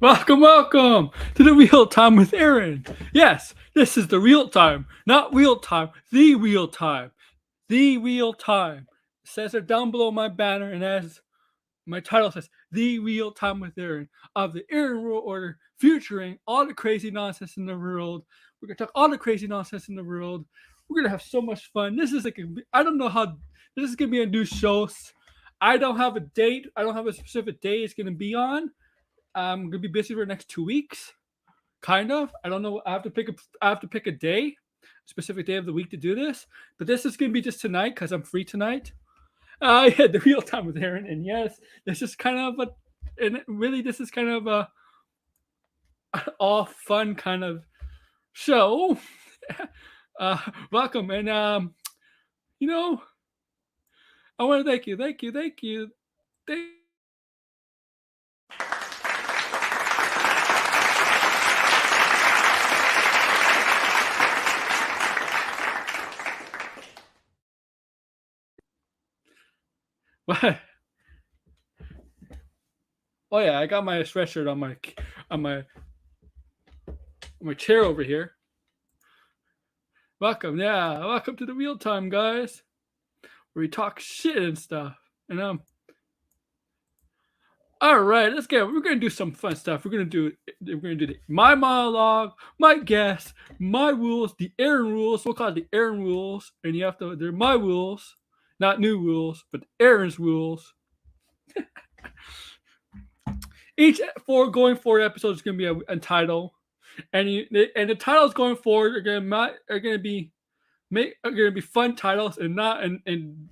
Welcome to the real time with Aaron. Yes, this is the real time, not real time, the real time. The real time. It says it down below my banner, and as my title says, The Real Time with Aaron of the Aaron Rule Order, featuring all the crazy nonsense in the world. We're gonna talk all the crazy nonsense in the world. We're gonna have so much fun. This is like I don't know how this is gonna be a new show. I don't have a date. I don't have a specific day it's gonna be on. I'm gonna be busy for the next 2 weeks, kind of. I don't know. I have to pick a day, specific day of the week to do this. But this is gonna be just tonight because I'm free tonight. Yeah, the real time with Aaron, and yes, this is kind of and really this is kind of a all fun kind of show. Welcome, and you know, I want to thank. What? Oh yeah, I got my sweatshirt on my my chair over here. Welcome, yeah, welcome to the real time, guys, where we talk shit and stuff. And all right, let's get. We're gonna do some fun stuff. We're gonna do my monologue, my guess, my rules, the Aaron rules. We'll call it the Aaron rules, and you have to. They're my rules, not new rules, but Aaron's rules. Each going forward episode is gonna be a title, and the titles going forward are gonna be fun titles and not and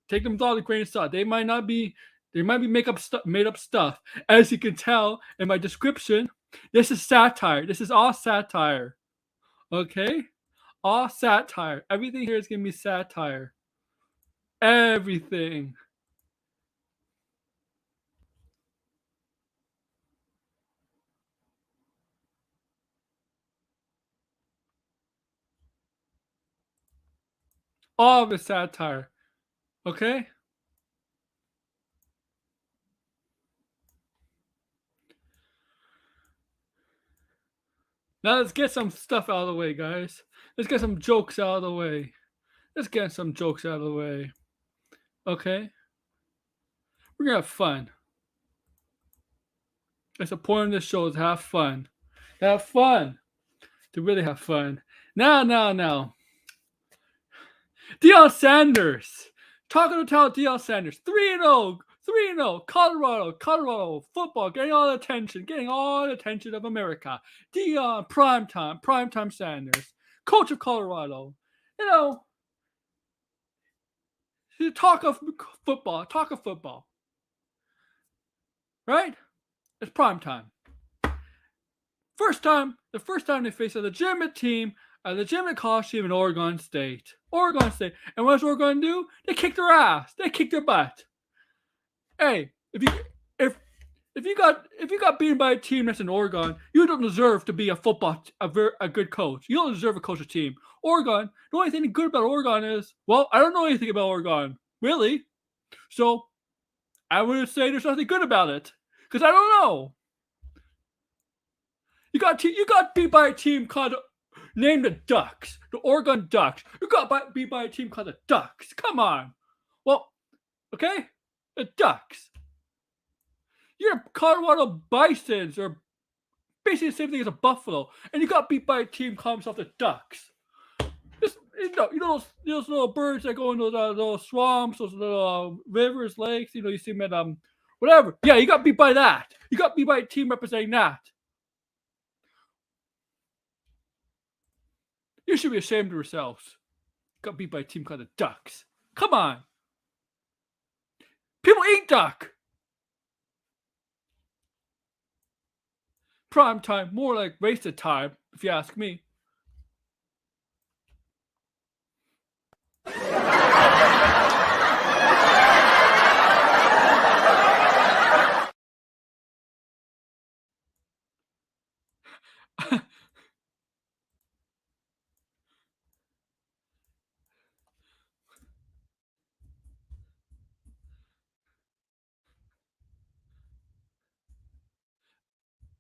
take them with all the grain of salt. They might be made up stuff. As you can tell in my description, this is satire. This is all satire. Okay? All satire. Everything here is gonna be satire. Everything. All of it satire. Okay? Now let's get some stuff out of the way, guys. Let's get some jokes out of the way. Let's get some jokes out of the way. Okay? We're gonna have fun. That's the point of this show is to have fun. To have fun. To really have fun. Now. Deion Sanders. Talking about Deion Sanders. 3-0. 3-0. Colorado football getting all the attention of America. Deion, primetime Sanders, coach of Colorado. You know, talk of football, right? It's primetime. The first time they face a legitimate team, a legitimate college team in Oregon State. And what does Oregon do? They kick their ass. They kick their butt. Hey, if you got beaten by a team that's in Oregon, you don't deserve to be a good coach. You don't deserve to coach a team. Oregon, the only thing good about Oregon is, well, I don't know anything about Oregon, really. So I would say there's nothing good about it because I don't know. You got beat by a team called named the Ducks, the Oregon Ducks. You got beat by a team called the Ducks. Come on. Well, okay, the Ducks. You're Colorado Bisons, or basically the same thing as a Buffalo, and you got beat by a team calling themselves the Ducks. You know those little birds that go into those little swamps, those little rivers, lakes. You see them at whatever. Yeah, you got beat by that. You got beat by a team representing that. You should be ashamed of yourselves. Got beat by a team called the Ducks. Come on. People eat duck. Prime time, more like wasted time, if you ask me.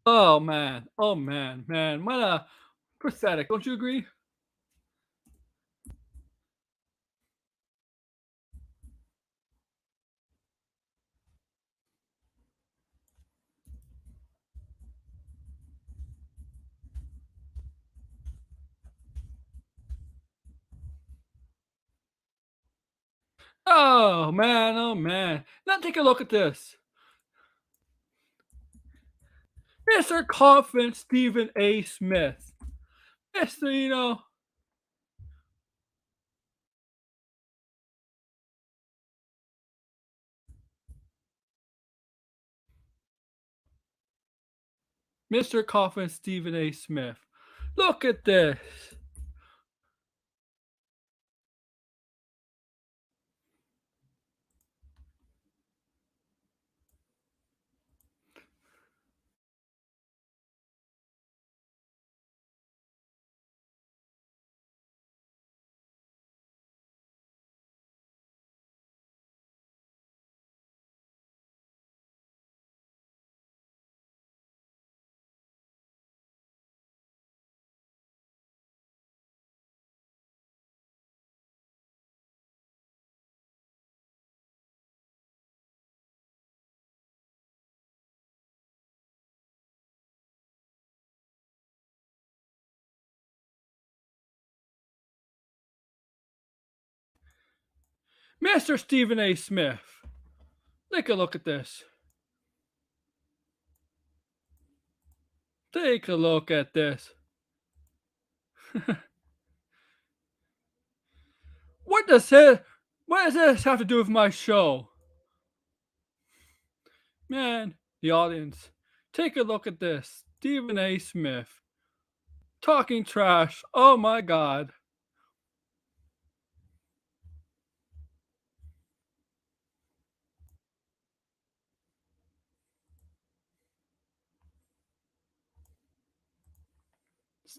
Oh man. What a pathetic. Don't you agree? Oh man. Oh man. Now take a look at this. Mr. Confident Stephen A. Smith. Mr. Mr. Confident Stephen A. Smith. Look at this. Mr. Stephen A. Smith. Take a look at this. Take a look at this. What does this? What does this have to do with my show? Man, the audience. Take a look at this. Stephen A. Smith. Talking trash. Oh my god.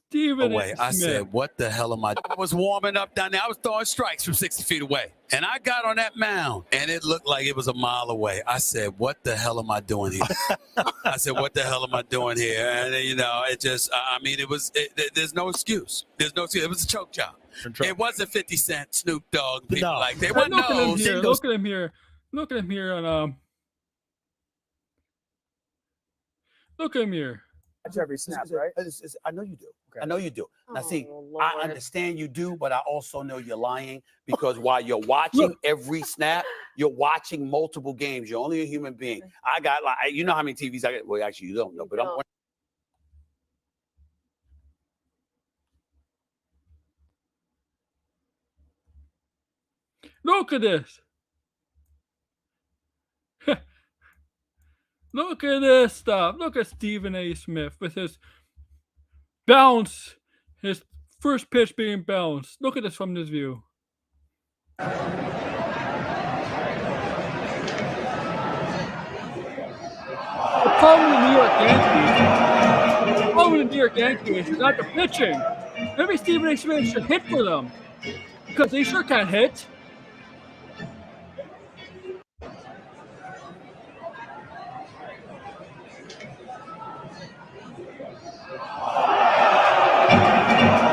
Stephen A. I Smith. said, what the hell am I? I was warming up down there. I was throwing strikes from 60 feet away. And I got on that mound, and it looked like it was a mile away. I said, what the hell am I doing here? I said, what the hell am I doing here? And, it just, there's no excuse. There's no excuse. It was a choke job. It wasn't 50 Cent, Snoop Dogg, people like they were Look at him here. Look at him here. Look at him here on Look at him here. Watch every snap, right? I know you do. Okay. I know you do. Now, see, Lord. I understand you do, but I also know you're lying because while you're watching every snap, you're watching multiple games. You're only a human being. I got you know how many TVs I got? Well, actually, you don't know, but I'm. Look at this. Look at this stuff. Look at Stephen A. Smith with his bounce, his first pitch being bounced. Look at this from this view. The problem with the New York Yankees, is not the pitching. Maybe Stephen A. Smith should hit for them because they sure can't hit.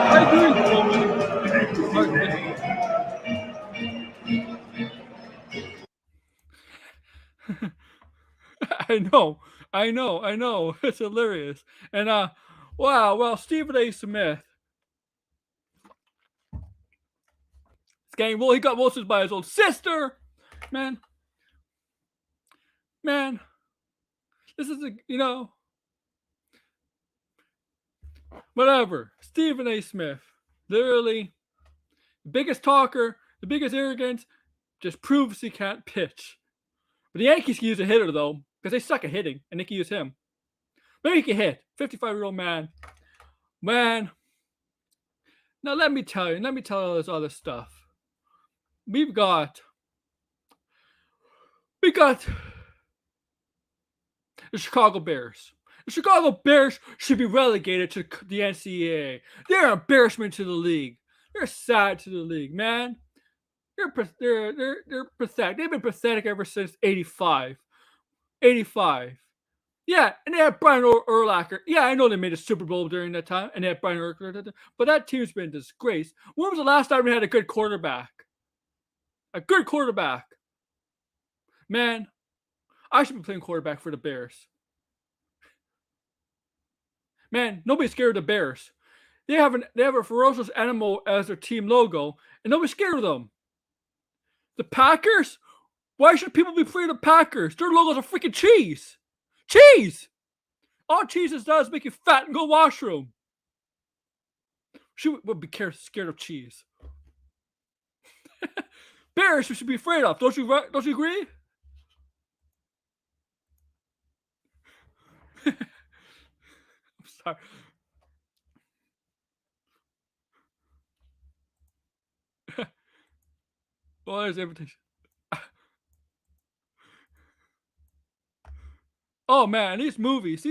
I agree, I know. It's hilarious. And wow, well, Stephen A. Smith. This game, well, he got roasted by his old sister. Man. This is whatever. Stephen A. Smith. Literally, the biggest talker, the biggest arrogance, just proves he can't pitch. But the Yankees can use a hitter, though, because they suck at hitting, and they can use him. Maybe he can hit. 55-year-old man. Man. Now, let me tell you all this other stuff. We got the Chicago Bears. The Chicago Bears should be relegated to the NCAA. They're an embarrassment to the league. They're sad to the league, man. They're pathetic. They've been pathetic ever since '85. '85. Yeah, and they had Brian Urlacher. Yeah, I know they made a Super Bowl during that time, and they had Brian Urlacher, but that team's been disgraced. When was the last time we had a good quarterback? A good quarterback. Man, I should be playing quarterback for the Bears. Man, nobody's scared of the Bears. They have a ferocious animal as their team logo, and nobody's scared of them. The Packers? Why should people be afraid of Packers? Their logo's a freaking cheese. Cheese! All cheese does is make you fat and go washroom. She would be scared of cheese. Bears we should be afraid of. Don't you agree? I'm sorry. Well, there's invitation. Oh man, these movies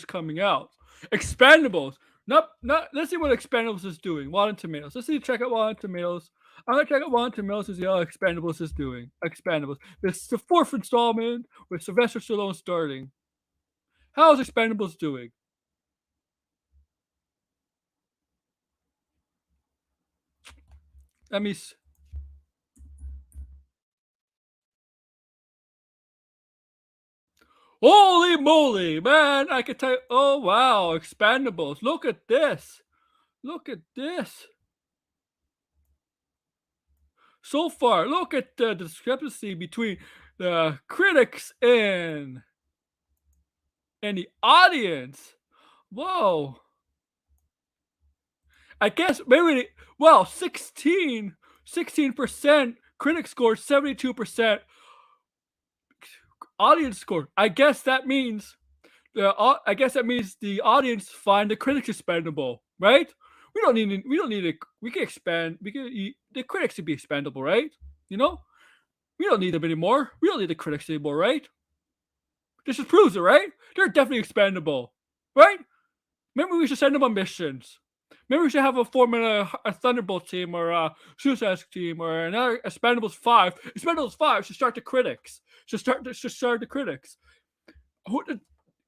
coming out. Expendables. Not. Let's see what Expendables is doing. Rotten Tomatoes. Let's see. Check out Rotten Tomatoes. I'm gonna check out Rotten Tomatoes and see how Expendables is doing. Expendables. This is the 4th installment with Sylvester Stallone starting. How is Expendables doing? Let me. Holy moly, man! I could tell you. Oh wow, Expendables. Look at this. Look at this. So far, look at the discrepancy between the critics and the audience. Whoa. I guess maybe 16% critics scored, 72% audience scored. I guess that means the audience find the critics expendable, right? We don't need we can expand the critics to be expendable, right? You know? We don't need them anymore. We don't need the critics anymore, right? This just proves it, right? They're definitely expendable, right? Maybe we should send them on missions. Maybe we should have a Thunderbolt team or a Suicide team or another Expendables 5. Expendables 5 should start the critics. Should start the critics.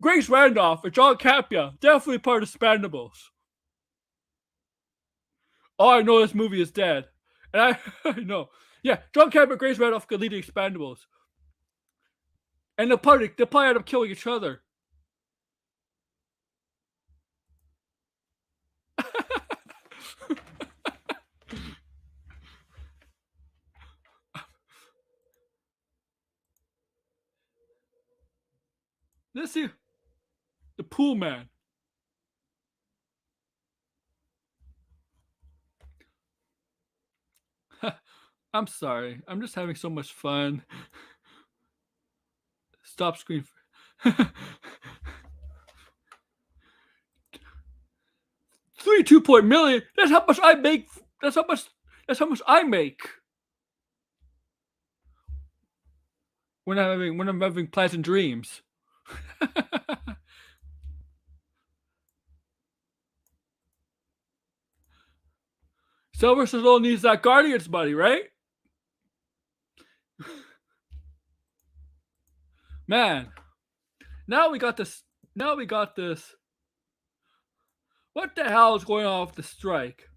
Grace Randolph and John Capia, definitely part of Expendables. Oh, I know this movie is dead. And I know. Yeah, John Capia and Grace Randolph could lead the Expendables. And they'll probably end up killing each other. Let's see. The Pool Man. I'm sorry. I'm just having so much fun. Stop screen. 32 million. That's how much I make. That's how much I make. When I'm having pleasant dreams. Sylvester Stallone needs that Guardians money, right? Man, now we got this. What the hell is going on with the strike?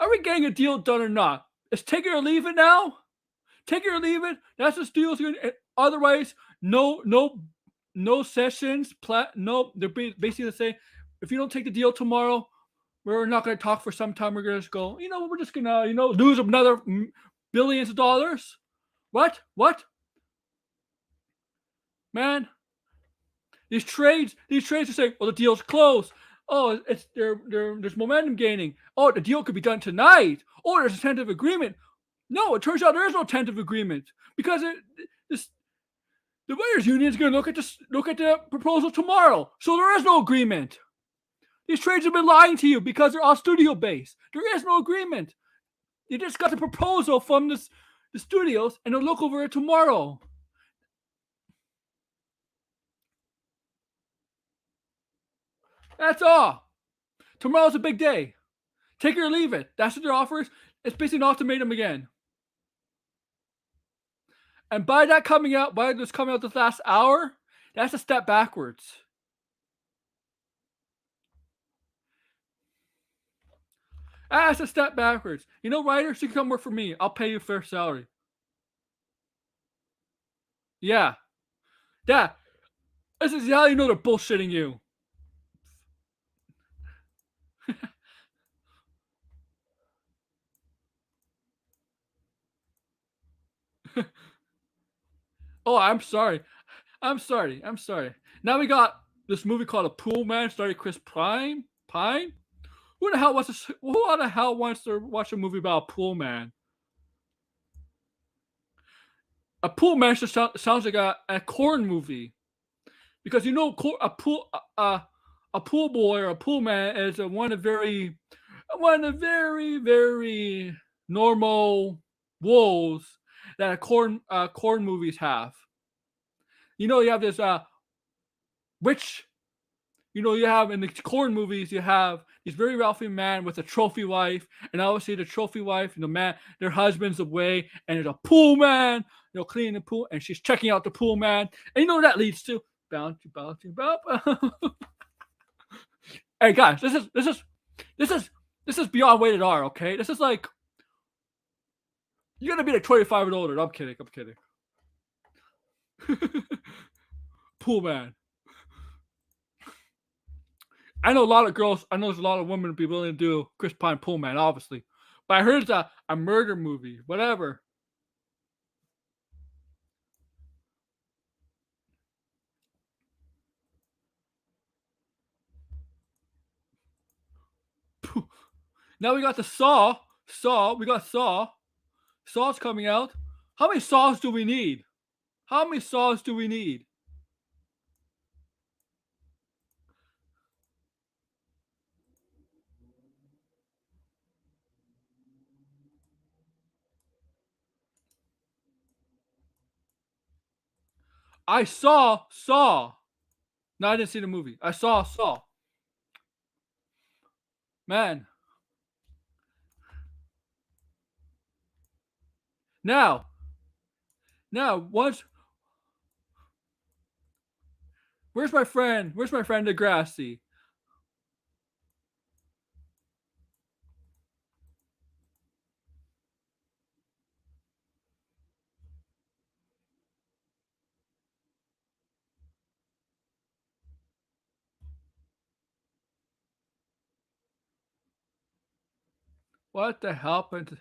Are we getting a deal done or not? Is take it or leave it now? Take it or leave it. That's what deal's going. Otherwise, no sessions. No, they're basically saying, if you don't take the deal tomorrow, we're not going to talk for some time. We're going to just go. We're just going to lose another billions of dollars. What? Man, these trades are saying, well, the deal's closed. Oh, there's momentum gaining. Oh, the deal could be done tonight. Oh, there's a tentative agreement. No, it turns out there is no tentative agreement because the Writers Union is going to look at the proposal tomorrow. So there is no agreement. These trades have been lying to you because they're all studio based. There is no agreement. They just got the proposal from the studios and they'll look over it tomorrow. That's all. Tomorrow's a big day. Take it or leave it. That's what their offer is. It's basically an ultimatum again. And by this coming out this last hour, That's a step backwards. That's a step backwards. You know, writers, you can come work for me. I'll pay you a fair salary. Yeah. Yeah. This is how you know they're bullshitting you. Oh, I'm sorry. I'm sorry. I'm sorry. Now we got this movie called A Pool Man, starring Chris Pine. Who the hell wants to? Who the hell wants to watch a movie about a pool man? A pool man just sounds like a corn movie, because you know a pool boy or a pool man is one of the very normal roles that corn movies have. You know, you have this rich. You know, you have in the corn movies, you have these very wealthy man with a trophy wife, and obviously the trophy wife, man, their husband's away, and there's a pool man, cleaning the pool, and she's checking out the pool man, and you know what that leads to? Bounty. Hey guys, this is beyond rated R, okay? This is like, you gotta be like 25 and older. I'm kidding. Pool man. I know a lot of girls. I know there's a lot of women would be willing to do Chris Pine Pool Man, obviously. But I heard it's a murder movie. Whatever. Now we got the Saw. We got Saw. Saw's coming out. How many Saws do we need? How many Saws do we need? I saw Saw. No, I didn't see the movie. I saw Saw. Man. Now, once. Where's my friend? Where's my friend Degrassi? What the hell happened?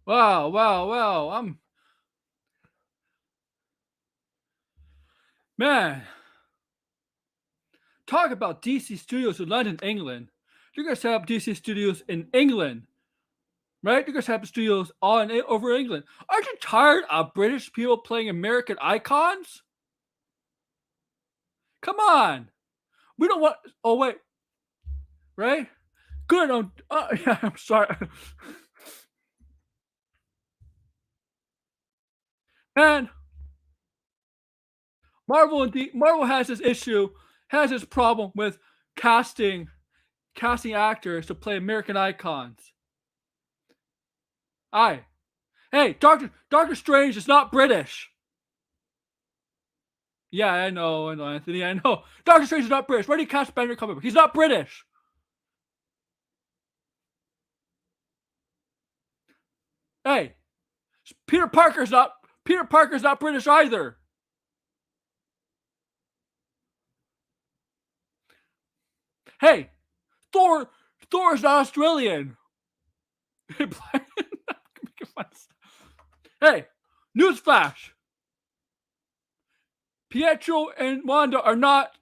Wow. Man. Talk about DC Studios in London, England. You guys have DC Studios in England, right? You guys have studios over England. Aren't you tired of British people playing American icons? Come on. We don't want. Oh, wait. Right? Good. Yeah, I'm sorry. Man, Marvel has this problem with casting actors to play American icons. Hey, Doctor Strange is not British. Yeah, I know, Anthony. I know. Doctor Strange is not British. Why do you cast Benedict Cumberbatch? He's not British. Hey, Peter Parker's not British either. Hey, Thor is not Australian. Hey, newsflash. Pietro and Wanda are not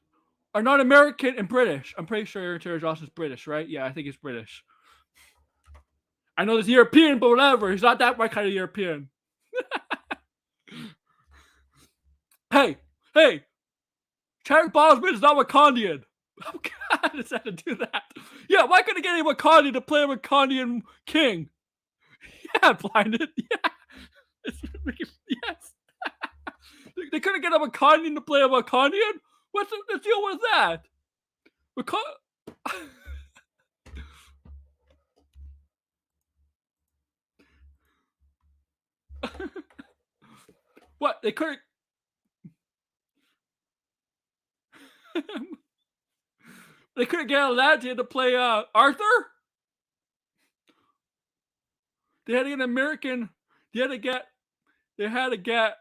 American and British. I'm pretty sure Terry Josh is British, right? Yeah, I think he's British. I know he's European, but whatever. He's not that right kind of European. Hey, Chadwick Boseman is not Wakandian. Oh God, I just had to do that. Yeah, why couldn't get a Wakandian to play a Wakandian king? Yeah, blinded. Yeah, yes. They couldn't get a Wakandian to play a Wakandian. What's the deal with that? What? They couldn't. They couldn't get Aladdin to play Arthur. They had to get an American. They had to get. They had to get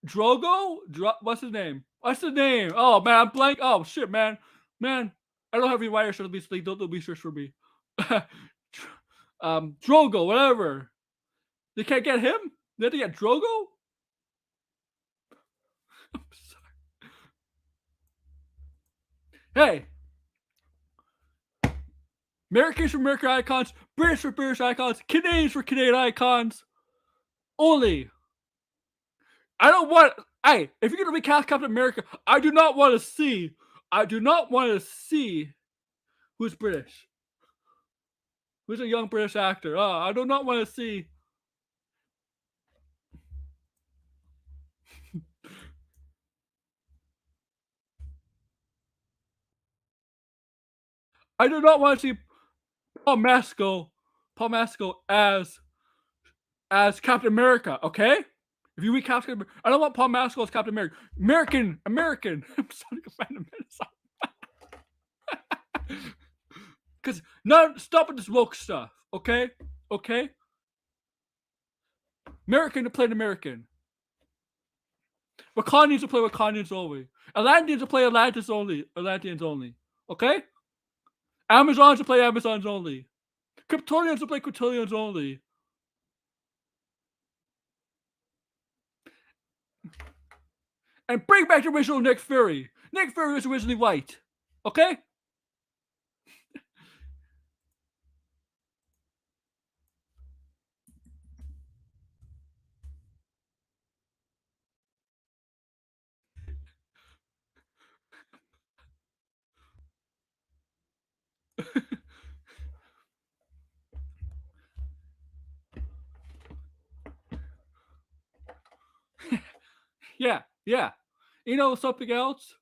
Drogo. What's his name? What's the name? Oh man, I'm blank. Oh shit, man. Man, I don't have any writers, so please don't do research for me. Drogo, whatever. They can't get him. They have to get Drogo. I'm sorry. Hey, Americans for American icons, British for British icons, Canadians for Canadian icons. Only. I don't want. Hey, if you're gonna recast Captain America, I do not want to see. I do not want to see who's British. Who's a young British actor? I do not want to see. I do not want to see Paul Masco as Captain America. Okay, if you recast Captain, I don't want Paul Masco as Captain America. American. I'm starting to find a minute. Because now stop with this woke stuff. Okay. American to play an American. Wakandans to play Wakandans only. Atlanteans to play Atlanteans only. Okay? Amazons to play Amazons only. Kryptonians to play Kryptonians only. And bring back the original Nick Fury. Nick Fury was originally white. Okay? Yeah. You know something else?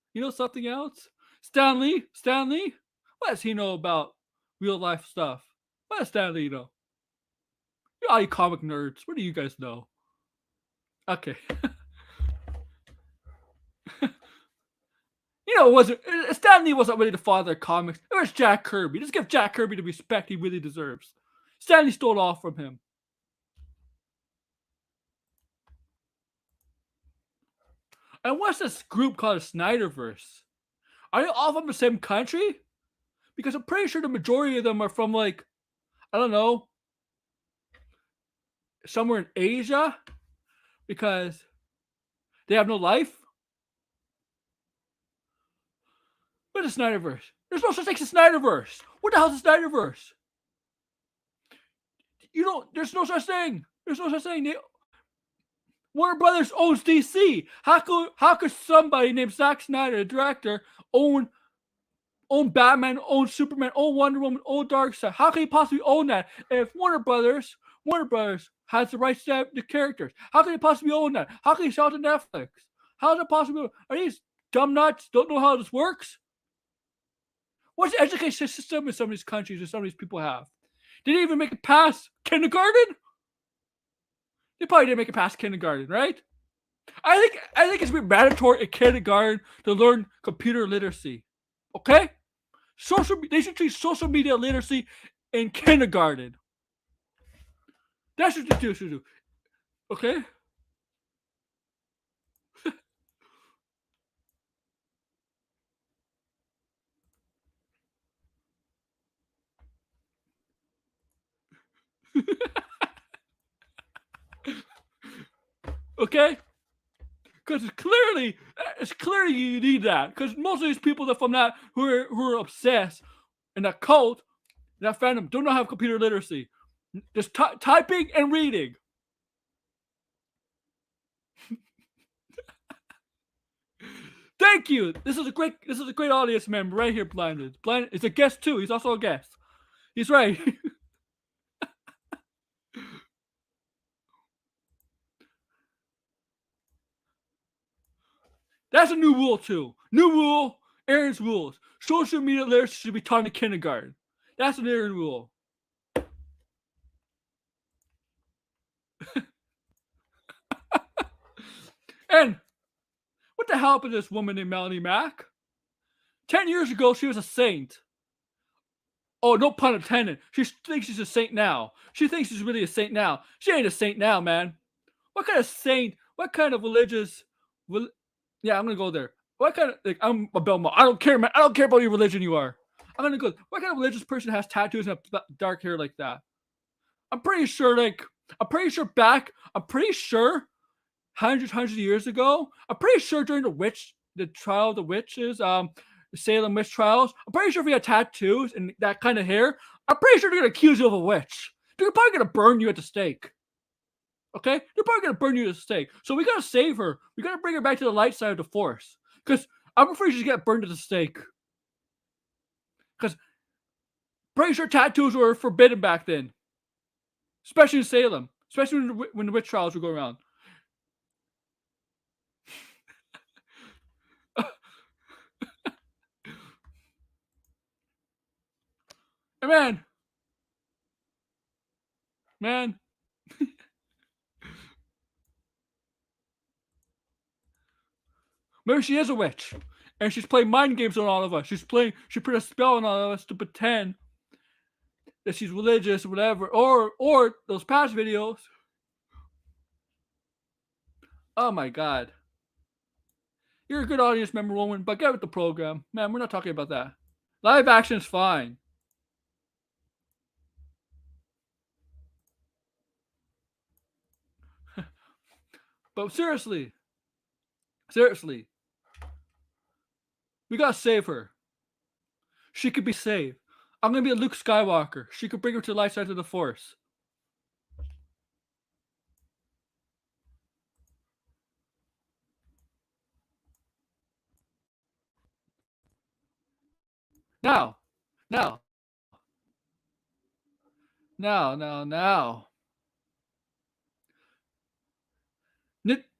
Stan Lee? What does he know about real life stuff? What does Stan Lee know? You're all you comic nerds. What do you guys know? Okay. Stan Lee wasn't ready to follow their comics. It was Jack Kirby. Just give Jack Kirby the respect he really deserves. Stan Lee stole off from him. And what's this group called Snyderverse? Are they all from the same country? Because I'm pretty sure the majority of them are from, like, I don't know, somewhere in Asia. Because they have no life. What is Snyderverse? There's no such thing as Snyderverse. What the hell is Snyderverse? There's no such thing. Warner Brothers owns DC. How could somebody named Zack Snyder, the director, own Batman, own Superman, own Wonder Woman, own Darkseid? How can he possibly own that if Warner Brothers has the rights to the characters? How can he possibly own that? How can he sell it to Netflix? How is it possible? Are these dumb nuts? Don't know how this works? What's the education system in some of these countries that some of these people have? Did they even make it past kindergarten? They probably didn't make it past kindergarten, right? I think it's mandatory in kindergarten to learn computer literacy. Okay? They should teach social media literacy in kindergarten. That's what they should do. Okay? Okay? Because it's clearly you need that. Because most of these people that from that who are obsessed in that cult, that fandom, don't know how computer literacy. Just typing and reading. Thank you. This is a great audience member right here, Blinded. Blinded is a guest too. He's also a guest. He's right. That's a new rule too. New rule, Aaron's rules. Social media literacy should be taught in kindergarten. That's an Aaron rule. And what the hell happened to this woman named Melanie Mack? 10 years ago, she was a saint. Oh, no pun intended. She thinks she's a saint now. She thinks she's really a saint now. She ain't a saint now, man. What kind of saint? What kind of religious? Yeah, I'm gonna go there. What kind of like? I'm a Belmont. I don't care, man. I don't care about your religion. You are. I'm gonna go. What kind of religious person has tattoos and dark hair like that? I'm pretty sure. I'm pretty sure hundreds of years ago. I'm pretty sure during the trial of the witches, the Salem witch trials. I'm pretty sure if you had tattoos and that kind of hair, I'm pretty sure they're gonna accuse you of a witch. They're probably gonna burn you at the stake. Okay, they're probably gonna burn you at the stake. So we gotta save her. We gotta bring her back to the light side of the force. Because I'm afraid she's gonna get burned at the stake. Because pretty sure tattoos were forbidden back then, especially in Salem, especially when the witch trials were going around. And man, maybe she is a witch, and she's playing mind games on all of us. She put a spell on all of us to pretend that she's religious or whatever, or those past videos. Oh my God. You're a good audience member, woman, but get with the program. Man, we're not talking about that. Live action is fine. But seriously, we gotta save her. She could be saved. I'm gonna be a Luke Skywalker. She could bring her to the light side of the Force. Now.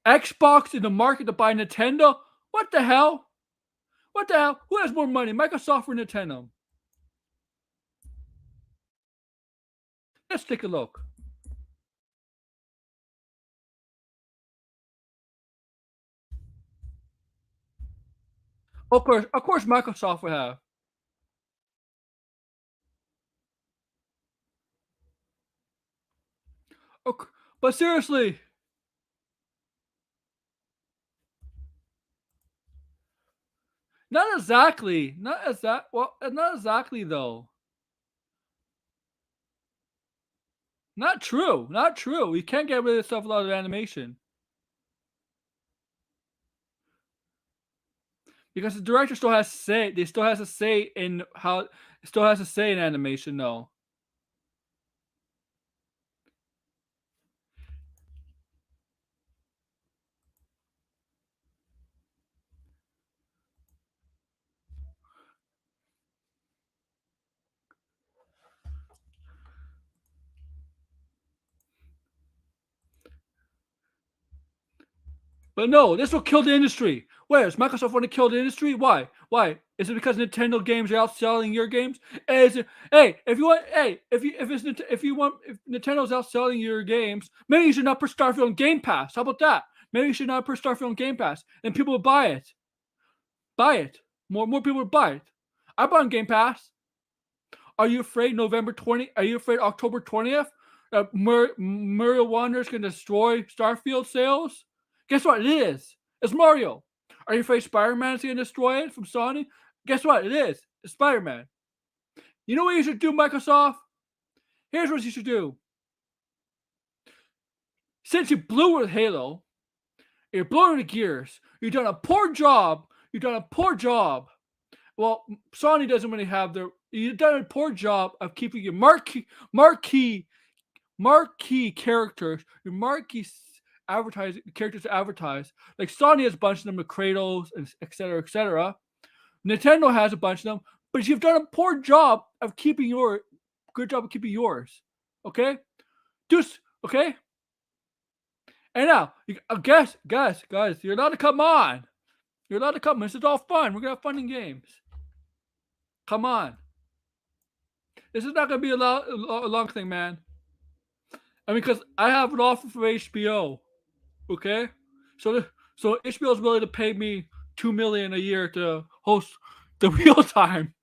Xbox in the market to buy Nintendo? What the hell? Who has more money, Microsoft or Nintendo? Let's take a look. Of course, Microsoft will have. But seriously, not exactly. Not exactly though. Not true. You can't get rid of stuff without animation. Because the director still has to say. They still has to say in how. Still has to say in animation though. But no, this will kill the industry. Where's Microsoft want to kill the industry? Why? Is it because Nintendo games are outselling your games? If Nintendo's outselling your games, maybe you should not put Starfield on Game Pass. How about that? Maybe you should not put Starfield on Game Pass, and people will buy it. More people will buy it. I bought on Game Pass. Are you afraid November 20? Are you afraid October 20th? Mario Wonder is going to destroy Starfield sales? Guess what? It is. It's Mario. Are you afraid Spider-Man is going to destroy it from Sony? Guess what? It is. It's Spider-Man. You know what you should do, Microsoft? Here's what you should do. Since you blew with Halo, you're blowing the Gears. You've done a poor job. Well, Sony doesn't really have their. You've done a poor job of keeping your marquee characters, your marquee advertising characters to advertise. Like Sony has a bunch of them, the Kratos, and etc. Nintendo has a bunch of them, but you've done a poor job of keeping yours. Okay, okay. And now, guys, you're allowed to come on. This is all fun. We're gonna have fun in games. Come on. This is not gonna be a long thing, man. I mean, because I have an offer for HBO. Okay, so So HBO is willing to pay me $2 million a year to host the real time.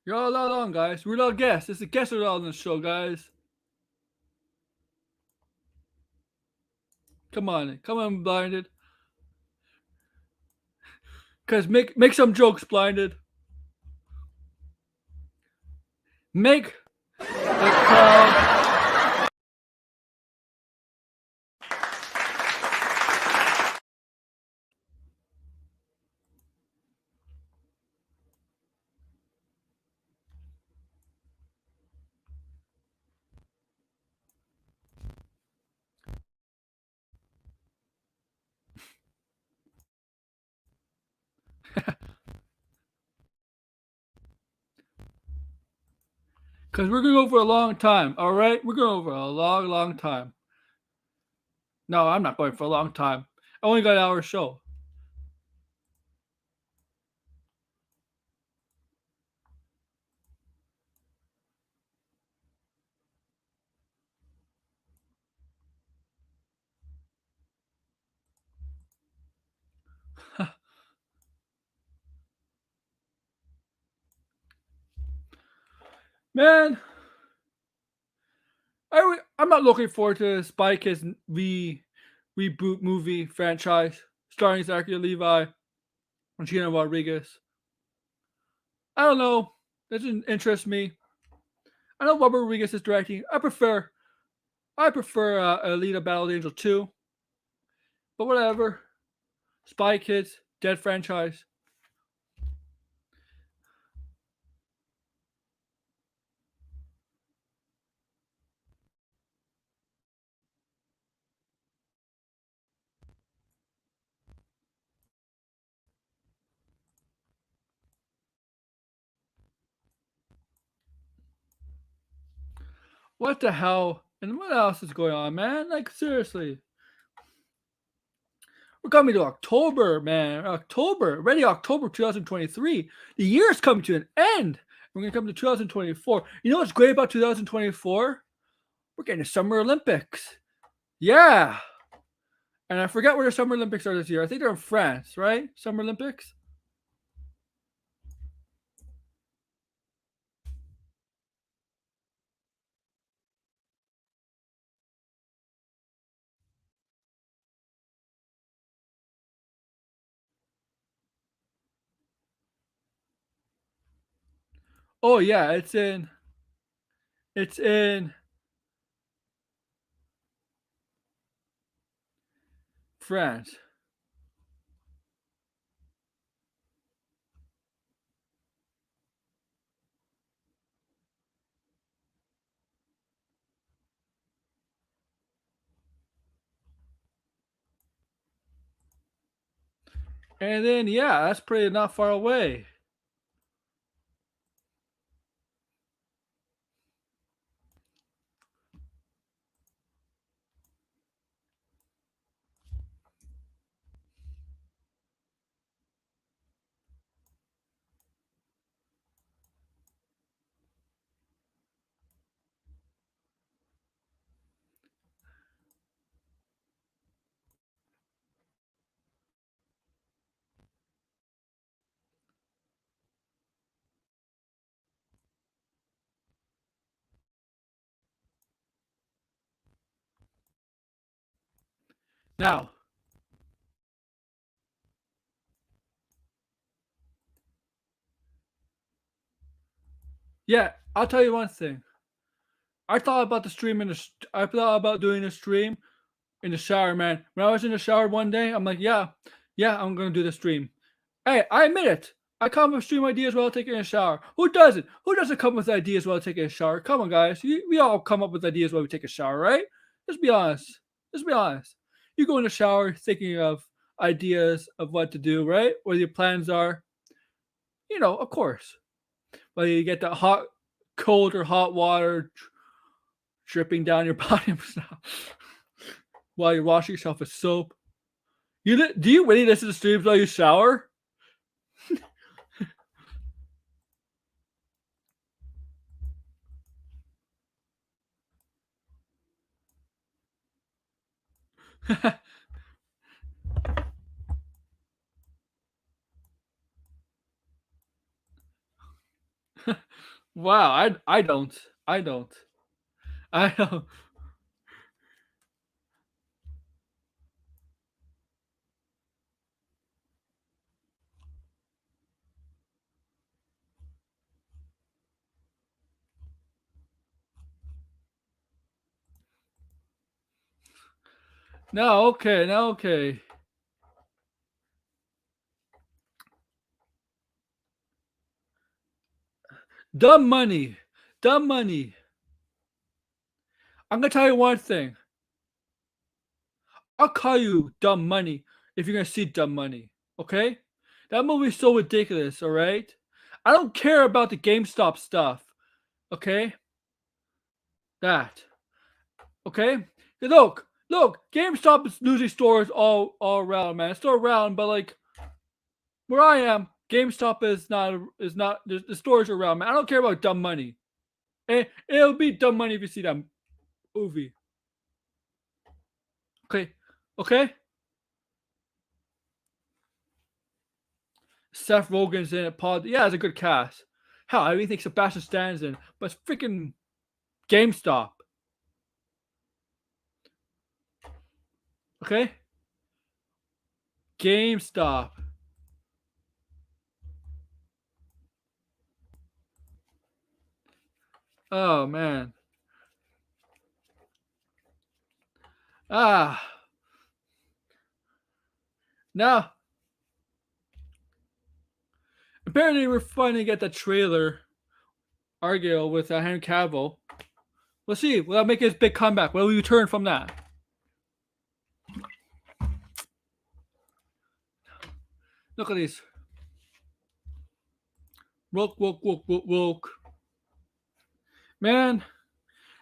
You're all allowed on, guys. We're not guests. It's a guest allowed on the show, guys. Come on, blinded. Cause make some jokes, blinded. Make the crowd. Cause we're gonna go for a long time. All right, we're going for a long time. No, I'm not going for a long time. I only got an hour show. Man, I'm not looking forward to Spy Kids reboot movie franchise starring Zachary Levi and Gina Rodriguez. I don't know. That doesn't interest me. I know Robert Rodriguez is directing. I prefer Alita Battle Angel 2. But whatever. Spy Kids, dead franchise. What the hell? And what else is going on, man? Like, seriously. We're coming to October, man. October. Already October 2023. The year is coming to an end. We're going to come to 2024. You know what's great about 2024? We're getting the Summer Olympics. Yeah. And I forget where the Summer Olympics are this year. I think they're in France, right? Summer Olympics? Oh yeah, it's in France. And then yeah, that's pretty not far away. Now, yeah, I'll tell you one thing. I thought about the stream I thought about doing a stream in the shower, man. When I was in the shower one day, I'm like, yeah, I'm gonna do the stream. Hey, I admit it. I come up with stream ideas while taking a shower. Who doesn't? Who doesn't come with ideas while taking a shower? Come on, guys. We all come up with ideas while we take a shower, right? Let's be honest. Let's be honest. You go in the shower thinking of ideas of what to do, right? What your plans are. Of course. Whether you get that cold or hot water dripping down your body while you're washing yourself with soap. Do you really listen to streams while you shower? Wow, I don't. I don't. I don't. No, okay, no, okay. Dumb money. Dumb money. I'm gonna tell you one thing. I'll call you dumb money if you're gonna see dumb money. Okay? That movie's so ridiculous, alright? I don't care about the GameStop stuff. Okay? That. Okay? Look, GameStop is losing stores all around, man. It's still around, but like where I am, GameStop is not the stores are around, man. I don't care about dumb money. It'll be dumb money if you see that movie. Okay. Okay? Seth Rogen's in it. Yeah, it's a good cast. Hell, I even think Sebastian Stan's in, but it's freaking GameStop. Okay? GameStop. Oh man. Now, apparently we're finally get the trailer. Argyle with Henry Cavill. We'll see. Will that make his big comeback? Will we return from that? Look at these. Woke. Man,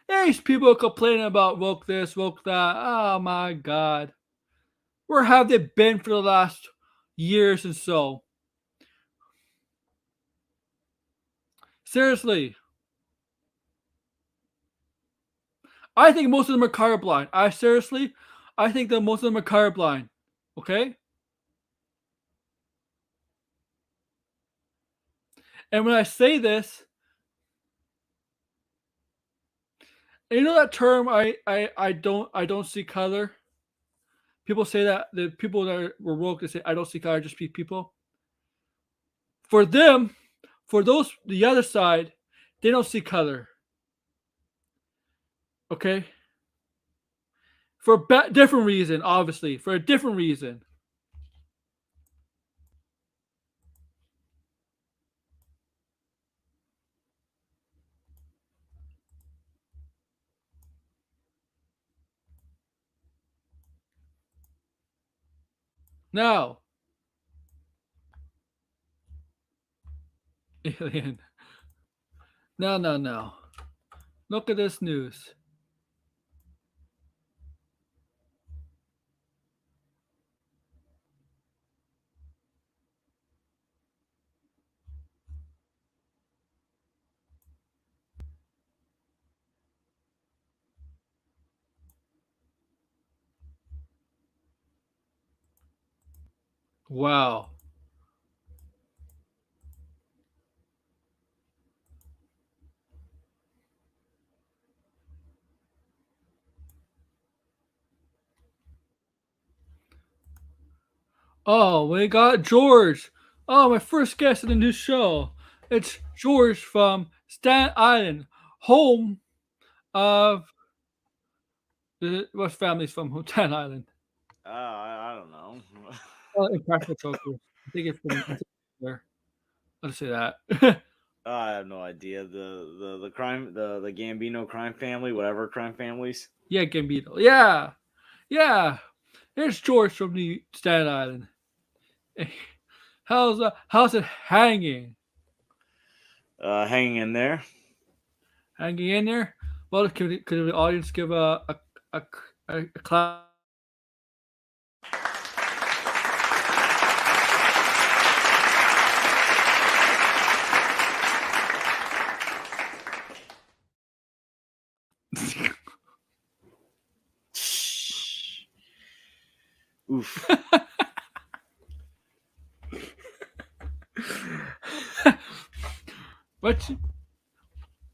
these people complaining about woke this, woke that. Oh my god. Where have they been for the last years and so? Seriously. I think most of them are colorblind. I think that most of them are colorblind. Okay? And when I say this, you know that term I don't see color? People say that the people that were woke, they say I don't see color, just people. For them, for those the other side, they don't see color. Okay? For a different reason, obviously. For a different reason. No. Alien. No. Look at this news. Wow. Oh, we got George. Oh, my first guest in the new show. It's George from Staten Island, home of what family's from Staten Island? I don't know. Impractical Jokers. I think it's from there. Let's say that. I have no idea. The crime, the Gambino crime family, whatever crime families. Yeah, Gambino. Yeah. Here's George from the Staten Island. How's it hanging? Hanging in there. Hanging in there? Well, could the audience give a, a clap? Oof.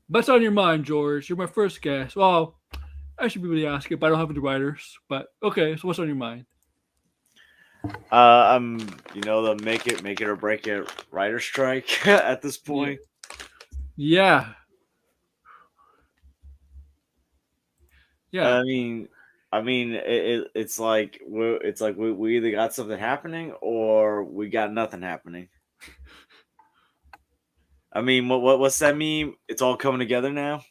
What's on your mind, George? You're my first guest. Well, I should be really asking, but I don't have any writers. But okay, so what's on your mind? The make it or break it writer strike at this point. Yeah. Yeah. It's like we either got something happening or we got nothing happening. I mean, what's that meme? It's all coming together now.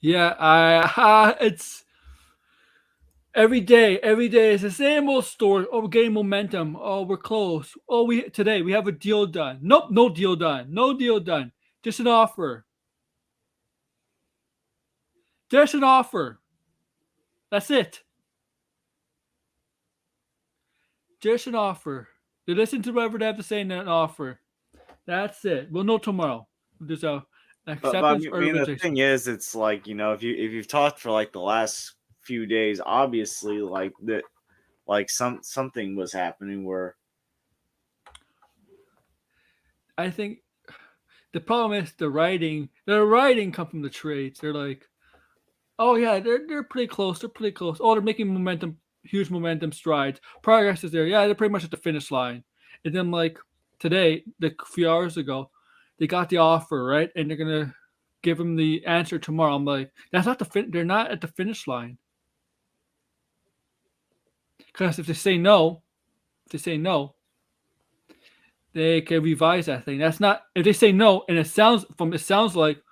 Yeah, it's every day it's the same old story. Oh, we're getting momentum. Oh, we're close. Oh, today we have a deal done. Nope, no deal done. No deal done. Just an offer. Just an offer. That's it. Just an offer. They listen to whatever they have to say in an offer. That's it. We'll know tomorrow. There's a acceptance or The rejection. thing is, it's like, if you've talked for like the last few days, obviously like that, like something was happening where I think the problem is the writing. The writing come from the trades. They're like, oh yeah, they're pretty close. They're pretty close. Oh, they're making momentum, huge momentum strides. Progress is there. Yeah, they're pretty much at the finish line. And then like today, a few hours ago, they got the offer right, and they're gonna give them the answer tomorrow. I'm like, that's not they're not at the finish line. Because if they say no, they can revise that thing. That's not if they say no, and it sounds like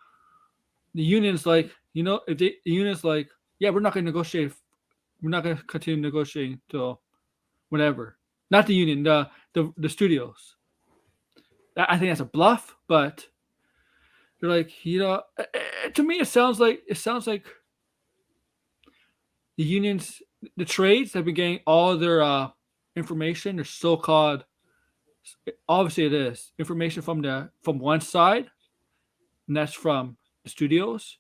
the union's like, if the union's like, yeah, we're not going to negotiate, we're not going to continue negotiating till whatever. Not the union, the studios. I think that's a bluff, but they're like, to me, it sounds like the unions, the trades have been getting all their information, their so-called. Obviously, it is information from one side, and that's from the studios.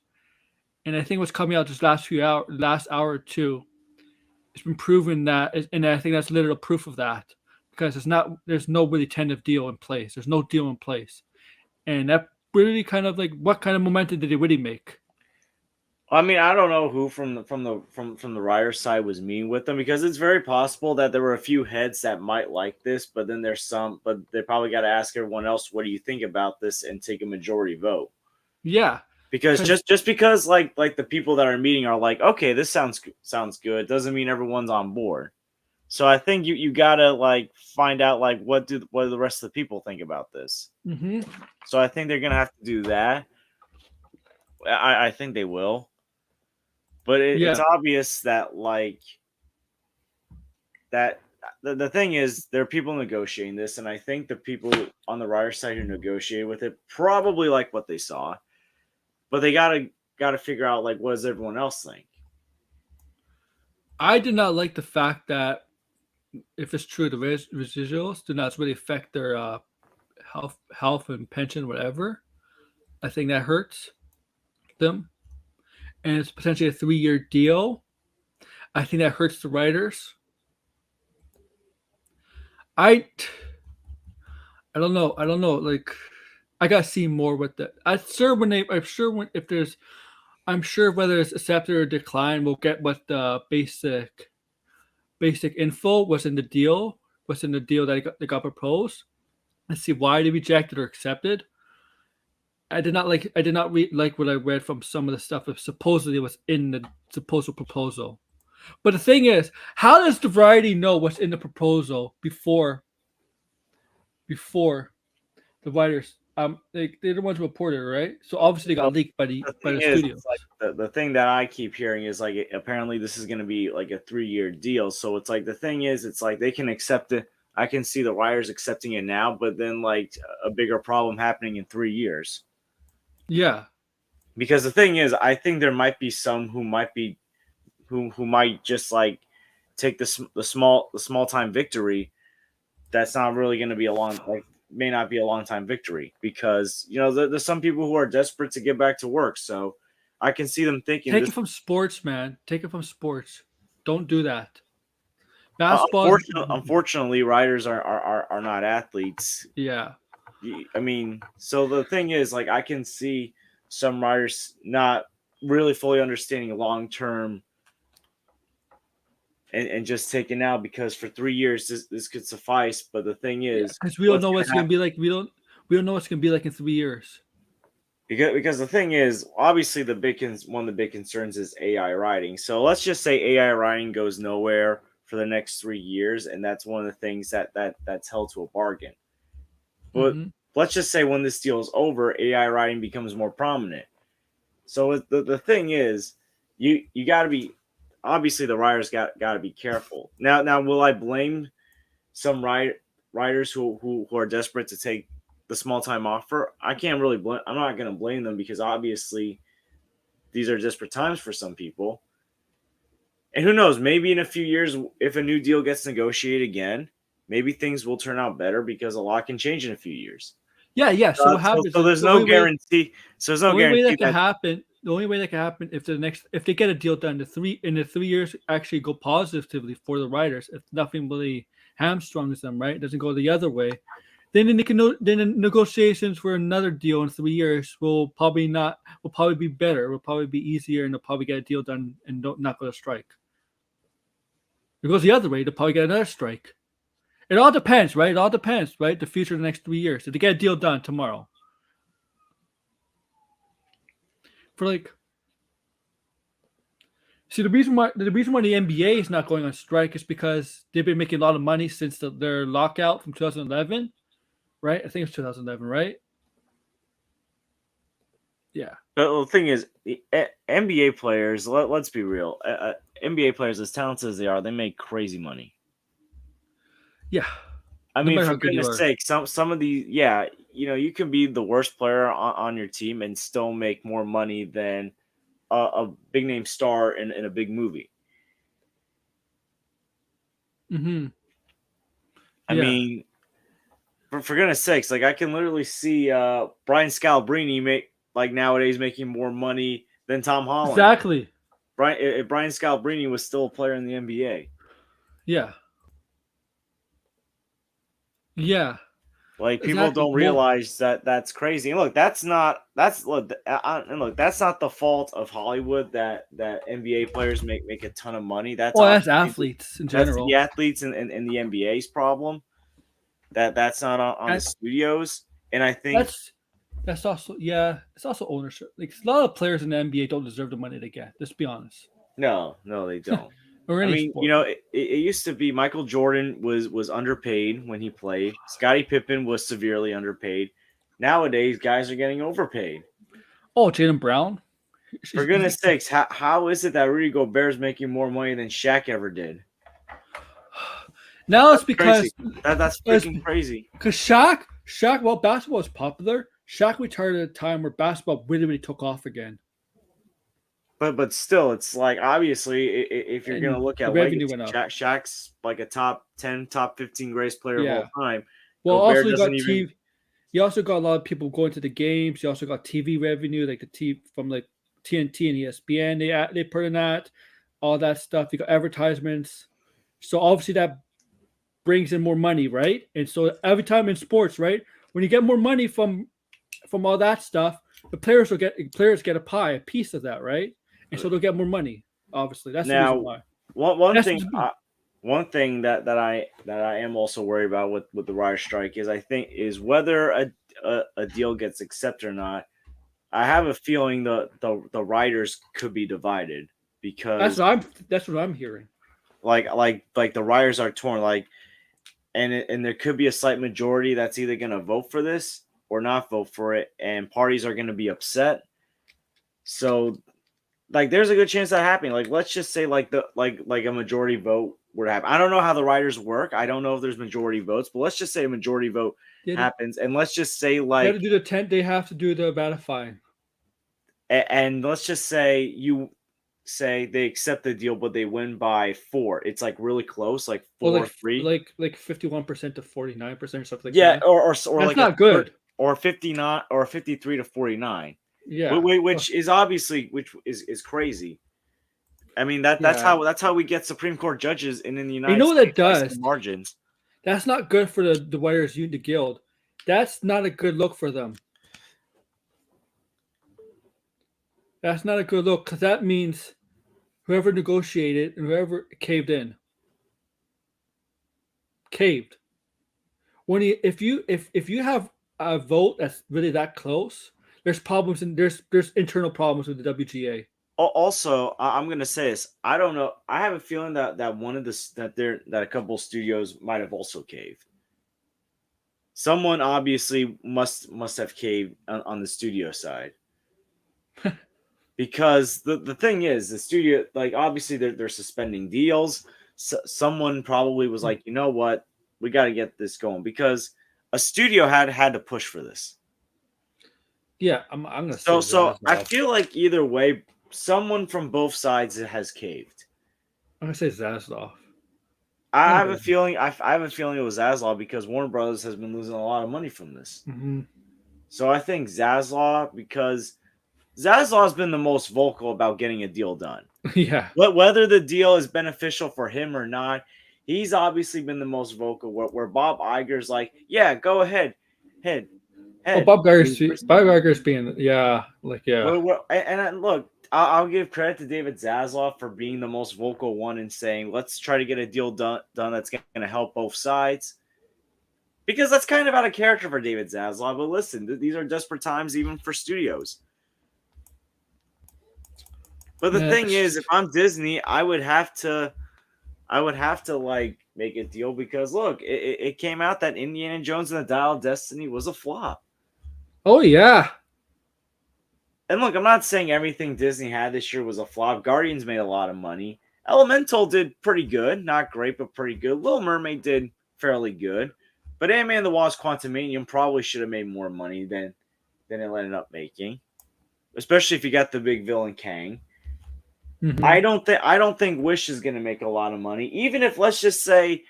And I think what's coming out this last hour or two, it's been proven that, and I think that's literal proof of that, because there's no really tentative deal in place. There's no deal in place, and that really kind of like, what kind of momentum did they really make? I mean, I don't know who from the writer's side was mean with them, because it's very possible that there were a few heads that might like this, but then but they probably got to ask everyone else, what do you think about this, and take a majority vote. Yeah, because just because like the people that are meeting are like, okay, this sounds good, doesn't mean everyone's on board. So I think you gotta like find out like what do the rest of the people think about this. Mm-hmm. So I think they're gonna have to do that. I think they will. But it's obvious that like that the thing is, there are people negotiating this, and I think the people on the writer's side who negotiated with it probably like what they saw, but they gotta figure out like, what does everyone else think. I did not like the fact that, if it's true, the residuals do not really affect their health and pension, whatever. I think that hurts them, and it's potentially a 3-year deal. I think that hurts the writers. I don't know. Like, I gotta see more with that. I'm sure whether it's accepted or declined, we'll get what the basic info was in the deal. What's in the deal that got proposed. Let's see why they rejected or accepted. I did not like what I read from some of the stuff that supposedly was in the supposed proposal. But the thing is, how does the variety know what's in the proposal before the writers they're the ones who reported it, right? So obviously they got leaked by the thing is, studios. it's like the thing that I keep hearing is like apparently this is going to be like a 3-year deal. So it's like the thing is, it's like they can accept it. I can see the writers accepting it now, but then like a bigger problem happening in 3 years. Yeah. Because the thing is, I think there might be some who might be who might just like take the small time victory. That's not really going to be a long may not be a long time victory because there's some people who are desperate to get back to work. So I can see them thinking Take it from sports, man. Take it from sports. Don't do that. Basketball. Unfortunately, writers are not athletes. Yeah. I mean, so the thing is, like, I can see some writers not really fully understanding long term and just taking out because for 3 years this could suffice. But the thing is, because we don't know what's going to be like. We don't know what's going to be like in 3 years. Because the thing is, obviously, one of the big concerns is AI writing. So let's just say AI writing goes nowhere for the next 3 years, and that's one of the things that's held to a bargain. But let's just say when this deal is over, AI writing becomes more prominent. So the thing is, you got to be obviously the writers got to be careful. Now, will I blame some writers who are desperate to take the small time offer? I can't really blame. I'm not going to blame them because obviously these are desperate times for some people. And who knows? Maybe in a few years, if a new deal gets negotiated again, maybe things will turn out better because a lot can change in a few years. Yeah. So what happens? So there's no guarantee. So there's no guarantee. The only way that can happen. The only way that can happen if they get a deal done, the 3 years actually go positively for the writers. If nothing really hamstrings them, right? It doesn't go the other way. Then the negotiations for another deal in 3 years will probably be better. Will probably be easier, and they'll probably get a deal done and not go to strike. If it goes the other way, they'll probably get another strike. It all depends, right? It all depends, right? The future of the next 3 years. If they get a deal done tomorrow. See, the reason why the NBA is not going on strike is because they've been making a lot of money since their lockout from 2011, right? I think it's 2011, right? Yeah. The thing is, NBA players. Let's be real. NBA players, as talented as they are, they make crazy money. Yeah. I mean, for goodness sake, some of these, you can be the worst player on your team and still make more money than a big name star in a big movie. Mm-hmm. I mean, for goodness sakes, like I can literally see Brian Scalabrine nowadays making more money than Tom Holland. Exactly. If Brian Scalabrine was still a player in the NBA. Yeah. Yeah. Like people don't realize that that's crazy. And look, that's not the fault of Hollywood that NBA players make a ton of money. That's athletes in general. That's the athletes and the NBA's problem. That's not on the studios. And I think that's also it's also ownership. Like a lot of players in the NBA don't deserve the money they get. Let's be honest. No, they don't. I mean, it used to be Michael Jordan was underpaid when he played. Scottie Pippen was severely underpaid. Nowadays, guys are getting overpaid. Oh, Jaylen Brown. For goodness sakes, how is it that Rudy Gobert is making more money than Shaq ever did? Now it's because that's freaking crazy. Because Shaq, while basketball was popular, Shaq retired at a time where basketball really took off again. But still, it's like obviously if you're going to look at legacy, Shaq's like a top 10, top 15 greatest player of all time. Well, also you also got a lot of people going to the games. You also got TV revenue, like from like TNT and ESPN. They put in that, all that stuff. You got advertisements. So obviously that brings in more money, right? And so every time in sports, right, when you get more money from all that stuff, the players get a piece of that, right? And so they'll get more money. Obviously, that's the reason why. One thing that I am also worried about with the writer strike is whether a deal gets accepted or not. I have a feeling the writers could be divided because that's what I'm hearing. Like the writers are torn. And there could be a slight majority that's either going to vote for this or not vote for it, and parties are going to be upset. So, like, there's a good chance that happening. Like, let's just say like a majority vote would happen. I don't know how the writers work. I don't know if there's majority votes, but let's just say a majority vote happens, and let's just say They like have to do the 10. They have to do the ratifying. and let's just say you say they accept the deal, but they win by 4. It's like really close, like Or 4-3. like 51% to 49% or something like Yeah, that. or That's like not good. or 59 or 53 to 49. Yeah. Which is obviously which is crazy. I mean that's Yeah. how we get Supreme Court judges in the You United know what that States by does? some margins. That's not good for the Writers Union, the guild. That's not a good look for them. That's not a good look because that means whoever negotiated and whoever caved in. Caved. When you if you have a vote that's really that close, there's problems and there's internal problems with the WGA. Also, I'm gonna say this. I don't know. I have a feeling that one of that a couple studios might have also caved. Someone obviously must have caved on the studio side. Because the thing is, the studio, like, obviously they're suspending deals. Someone probably was like, you know what, we got to get this going, because a studio had to push for this. Yeah, I'm gonna So say that as I well. feel like either way, someone from both sides has caved. I'm gonna say Zaslav. I have a feeling. I have a feeling it was Zaslav, because Warner Brothers has been losing a lot of money from this. Mm-hmm. So I think Zaslav, because Zaslav's been the most vocal about getting a deal done. Yeah. Whether the deal is beneficial for him or not, he's obviously been the most vocal. Where Bob Iger's like, yeah, go ahead. Oh, Bob Iger's being yeah. Look, I'll give credit to David Zaslav for being the most vocal one and saying, let's try to get a deal done that's going to help both sides. Because that's kind of out of character for David Zaslav. But listen, these are desperate times even for studios. But the thing is, if I'm Disney, I would have to like make a deal, because look, it came out that Indiana Jones and the Dial of Destiny was a flop. Oh yeah. And look, I'm not saying everything Disney had this year was a flop. Guardians made a lot of money. Elemental did pretty good, not great, but pretty good. Little Mermaid did fairly good. But Ant-Man and the Wasp: Quantumanium probably should have made more money than it ended up making, especially if you got the big villain Kang. Mm-hmm. I don't think Wish is going to make a lot of money, even if, let's just say,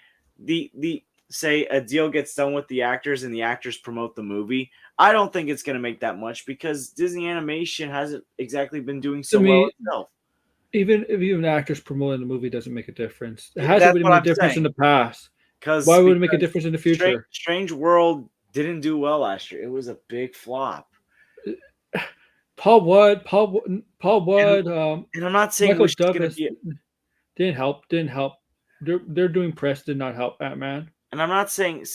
say a deal gets done with the actors and the actors promote the movie. I don't think it's going to make that much, because Disney Animation hasn't exactly been doing so well itself. Even if actors promoting the movie doesn't make a difference. It hasn't really made a difference in the past. Why would it make a difference in the future? Strange World didn't do well last year. It was a big flop. Paul Rudd. And I'm not saying Michael Wish Douglas didn't help. They're doing press did not help Ant-Man. And I'm not saying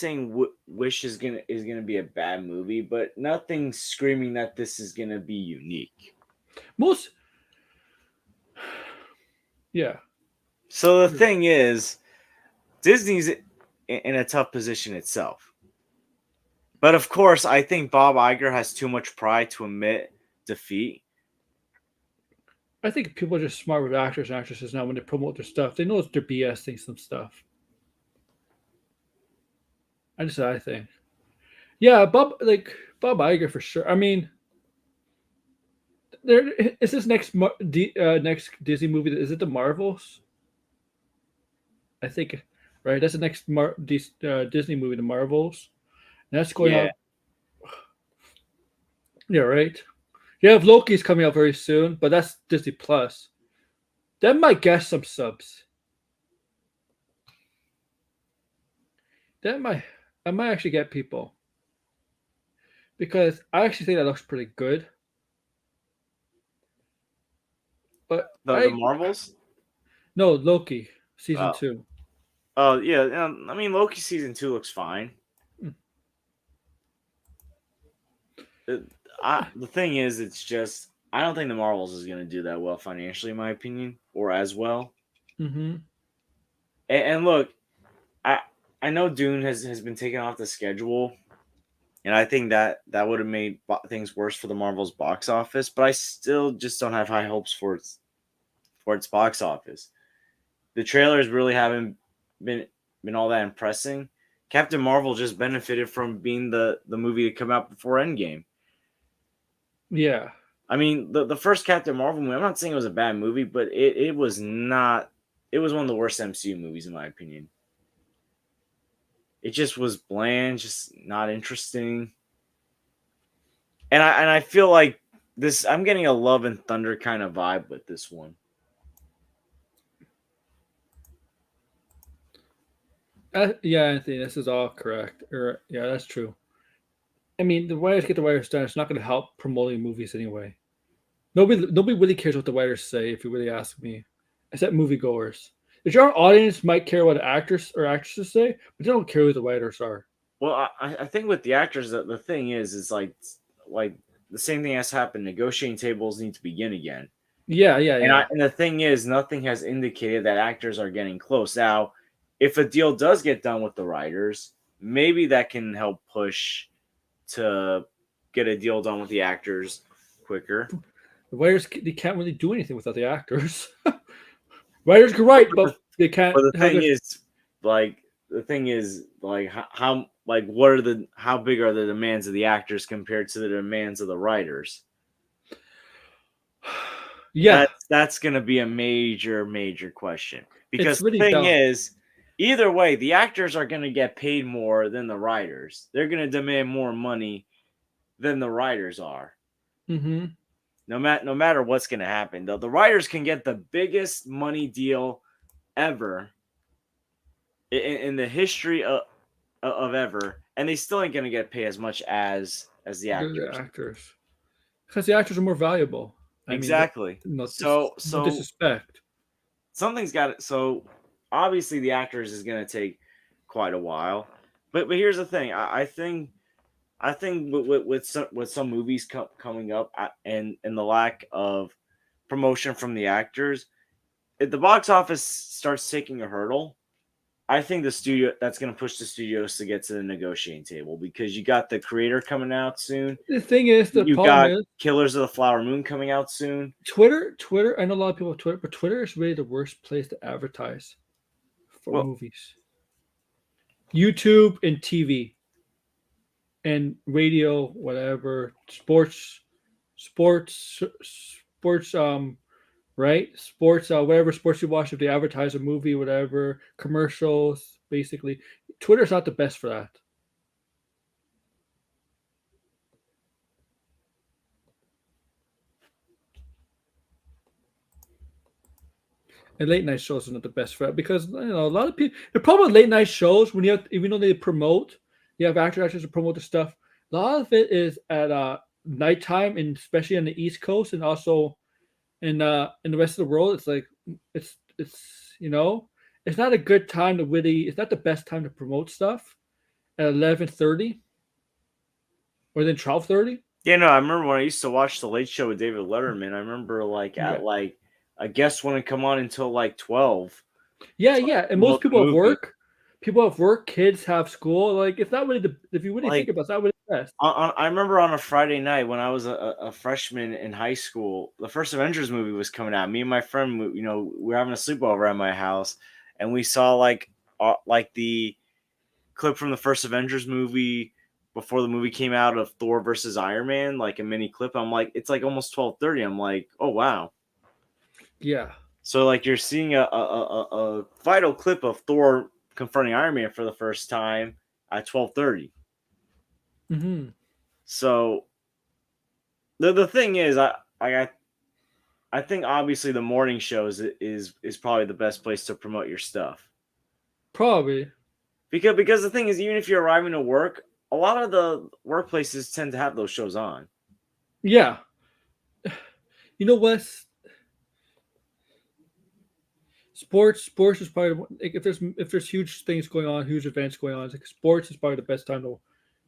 Wish is gonna be a bad movie, but nothing's screaming that this is gonna be unique. Yeah. So the thing is, Disney's in a tough position itself. But of course, I think Bob Iger has too much pride to admit defeat. I think people are just smart with actors and actresses now when they promote their stuff. They know they're BSing some stuff. I think. Yeah, Bob Iger for sure. I mean, there is this next next Disney movie. Is it the Marvels? I think, right? That's the next Disney movie, the Marvels. And that's going out. Yeah, right. You have Loki's coming out very soon, but that's Disney Plus. That might get some subs. I might actually get people, because I actually think that looks pretty good. But the Marvels? No, Loki season 2. Oh yeah, I mean Loki season 2 looks fine. The thing is, it's just I don't think the Marvels is going to do that well financially, in my opinion, or as well. Mm-hmm. And look, I know Dune has been taken off the schedule, and I think that would have made things worse for the Marvel's box office. But I still just don't have high hopes for its box office. The trailers really haven't been all that impressing. Captain Marvel just benefited from being the movie to come out before Endgame. Yeah. I mean, the first Captain Marvel movie, I'm not saying it was a bad movie, but it was not. It was one of the worst MCU movies in my opinion. It just was bland, just not interesting. And I feel like this. I'm getting a Love and Thunder kind of vibe with this one. Yeah, Anthony, this is all correct. Yeah, that's true. I mean, the writers get the writers done. It's not going to help promoting movies anyway. Nobody really cares what the writers say. If you really ask me, except moviegoers. The general audience might care what actors or actresses say, but they don't care who the writers are. Well, I think with the actors, the thing is like the same thing has happened. Negotiating tables need to begin again. Yeah. And the thing is, nothing has indicated that actors are getting close. Now, if a deal does get done with the writers, maybe that can help push to get a deal done with the actors quicker. The writers they can't really do anything without the actors. Writers can write, but they can't. But the thing is, how what are how big are the demands of the actors compared to the demands of the writers? Yeah, that's going to be a major question, because really the thing dumb. is, either way, the actors are going to get paid more than the writers. They're going to demand more money than the writers are. Mm-hmm. No matter what's going to happen, though, the writers can get the biggest money deal ever in the history of ever, and they still ain't going to get paid as much as the actors. Because the actors are more valuable. Exactly. No disrespect. Something's got it. So obviously the actors is going to take quite a while, but here's the thing. I think with some movies coming up and the lack of promotion from the actors, if the box office starts taking a hurdle, I think that's going to push the studios to get to the negotiating table, because you got The Creator coming out soon. The thing is, You got Killers of the Flower Moon coming out soon. Twitter. I know a lot of people have Twitter, but Twitter is really the worst place to advertise for movies. YouTube and TV and radio, whatever, sports, right? Sports, whatever sports you watch, if they advertise a movie, whatever, commercials, basically. Twitter's not the best for that. And late night shows are not the best for that, because a lot of people. The problem with late night shows, when even though they promote, you have actors to promote the stuff. A lot of it is at nighttime, and especially on the East Coast, and also in the rest of the world. It's like it's it's not a good time to really. It's not the best time to promote stuff at 11:30 or then 12:30. Yeah, no, I remember when I used to watch The Late Show with David Letterman. I remember a guest wouldn't come on until 12. Yeah, and most people have work. People have work. Kids have school. Like, it's not really if you really think about it, it's not really the best. I remember on a Friday night when I was a freshman in high school, the first Avengers movie was coming out. Me and my friend, we were having a sleepover at my house, and we saw the clip from the first Avengers movie before the movie came out of Thor versus Iron Man, like a mini clip. I'm like, it's like almost 12:30. I'm like, oh wow. Yeah. So you're seeing a vital clip of Thor confronting Iron Man for the first time at 12:30. Mm-hmm. So the thing is, I think obviously the morning shows is probably the best place to promote your stuff. Probably. Because the thing is, even if you're arriving to work, a lot of the workplaces tend to have those shows on. Yeah. You know what? Sports is probably if there's huge things going on, huge events going on. Sports is probably the best time to.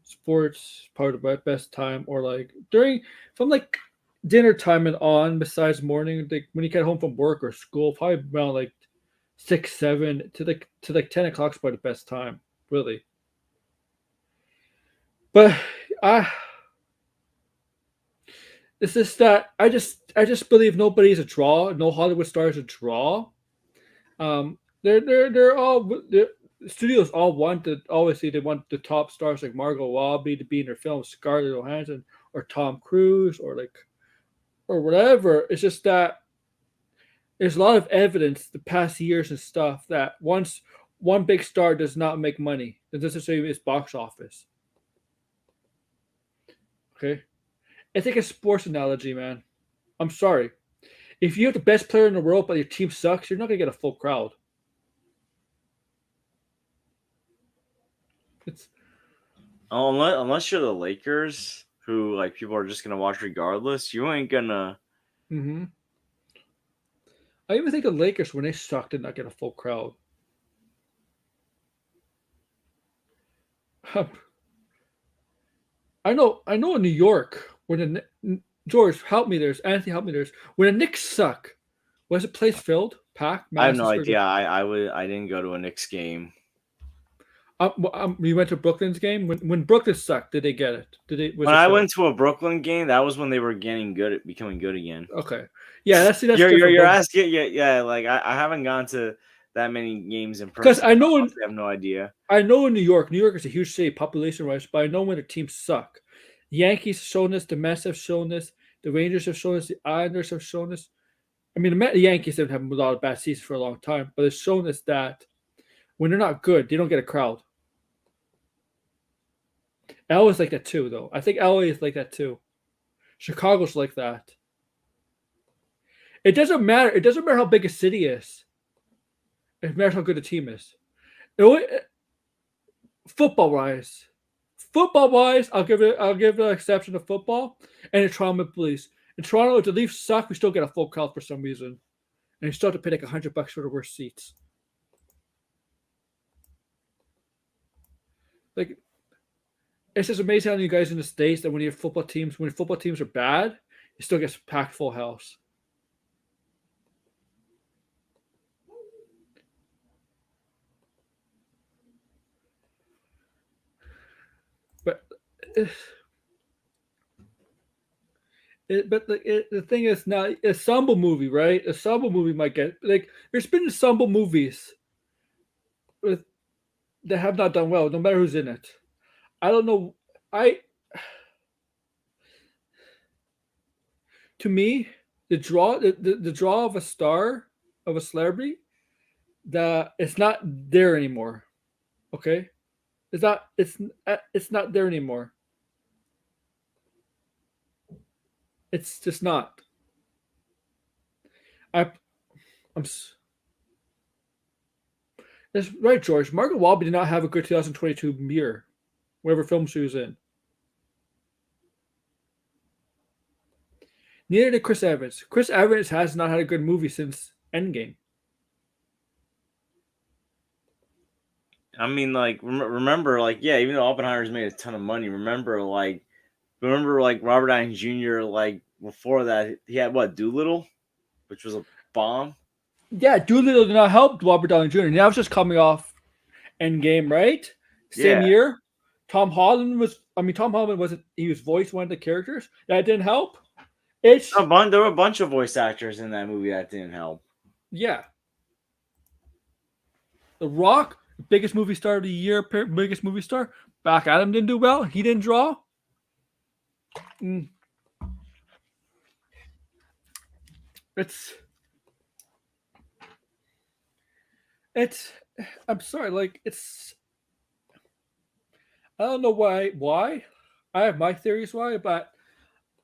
Sports probably the best time, or from dinner time and on. Besides morning, when you get home from work or school, probably around 6, 7 to 10 o'clock is probably the best time, really. But I it's just that I just believe nobody's a draw. No Hollywood star is a draw. They're all the studios all want to obviously they want the top stars like Margot Robbie to be in their films, Scarlett Johansson or Tom Cruise or whatever. It's just that there's a lot of evidence the past years and stuff that once one big star does not make money, it doesn't say it's box office. Okay, I think a sports analogy, man. I'm sorry. If you have the best player in the world but your team sucks, you're not gonna get a full crowd. It's Unless you're the Lakers, who like people are just gonna watch regardless, you ain't gonna. mm-hmm. I even think the Lakers when they sucked did not get a full crowd. I know in New York when George help me there's Anthony help me there's when the Knicks suck, was the place filled packed? I have no Madison Square idea. I didn't go to a Knicks game. We went to Brooklyn's game when Brooklyn sucked. Did they get it? Did they? Was When it I filled? went to a Brooklyn game, that was when they were getting good at becoming good again. Okay, yeah, that's You're different. asking, yeah. Like I haven't gone to that many games in Because person. I know I have no idea. I know in New York is a huge city population wise, but I know when the teams suck. The Yankees have shown this, the Mets have shown this, the Rangers have shown this, the Islanders have shown this. I mean, the Yankees have had a lot of bad seasons for a long time, but it's shown us that when they're not good, they don't get a crowd. LA is like that too, though. I think LA is like that too. Chicago's like that. It doesn't matter. It doesn't matter how big a city is. It matters how good a team is. Football wise, I'll give the exception of football and the Toronto Maple Leafs. In Toronto, if the Leafs suck, we still get a full crowd for some reason, and you still have to pay like $100 for the worst seats. Like, it's just amazing how you guys in the States that when football teams are bad, you still get packed full house. But the thing is now a Samba movie, right? A Samba movie might get like there's been Samba movies with that have not done well, no matter who's in it. I don't know. To me, the draw of a star of a celebrity that it's not there anymore. Okay, it's not there anymore. It's just not. I'm. That's right, George. Margot Robbie did not have a good 2022 year, whatever film she was in. Neither did Chris Evans. Chris Evans has not had a good movie since Endgame. I mean, like remember, like yeah, even though Oppenheimer's made a ton of money, remember like Robert Downey Jr. Like before that, he had what Doolittle, which was a bomb. Yeah, Doolittle did not help Robert Downey Jr. That was just coming off Endgame, right? Same Yeah. year. Tom Holland wasn't. He was voiced one of the characters. That didn't help. There were a bunch of voice actors in that movie that didn't help. Yeah. The Rock, biggest movie star of the year, biggest movie star. Black Adam didn't do well. He didn't draw. It's. I'm sorry. Like it's. I don't know why. Why? I have my theories why, but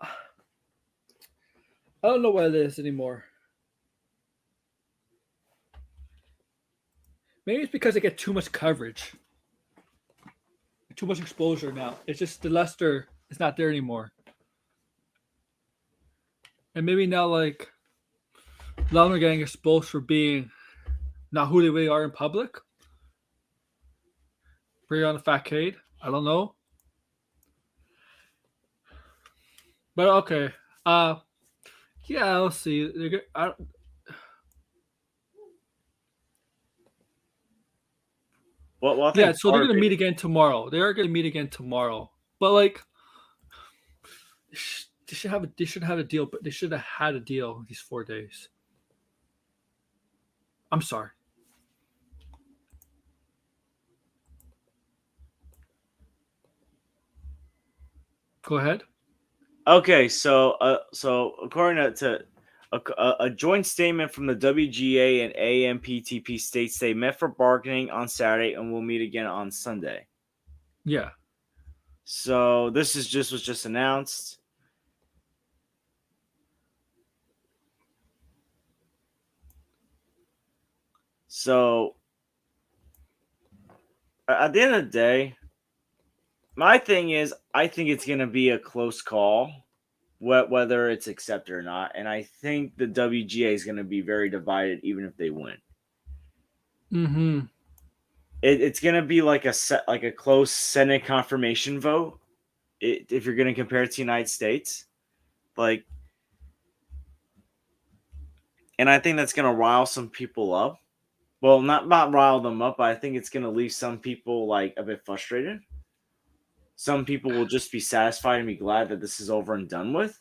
I don't know what it is anymore. Maybe it's because they get too much coverage, too much exposure now. It's just the luster is not there anymore. And maybe now, like, a lot of them are getting exposed for being not who they really are in public. Bring on the facade. I don't know. But okay. Yeah, let's see. Well, yeah, so they're going to meet again tomorrow. They are going to meet again tomorrow. But, like, They should have a deal, but they should have had a deal these 4 days. I'm sorry. Go ahead. Okay, so according to a joint statement from the WGA and AMPTP states they met for bargaining on Saturday and will meet again on Sunday. Yeah. So this was just announced. So at the end of the day, my thing is, I think it's going to be a close call, whether it's accepted or not. And I think the WGA is going to be very divided, even if they win. Mm-hmm. It's going to be like a close Senate confirmation vote. If you're going to compare it to the United States, and I think that's going to rile some people up. Well, not rile them up, but I think it's going to leave some people like a bit frustrated. Some people will just be satisfied and be glad that this is over and done with.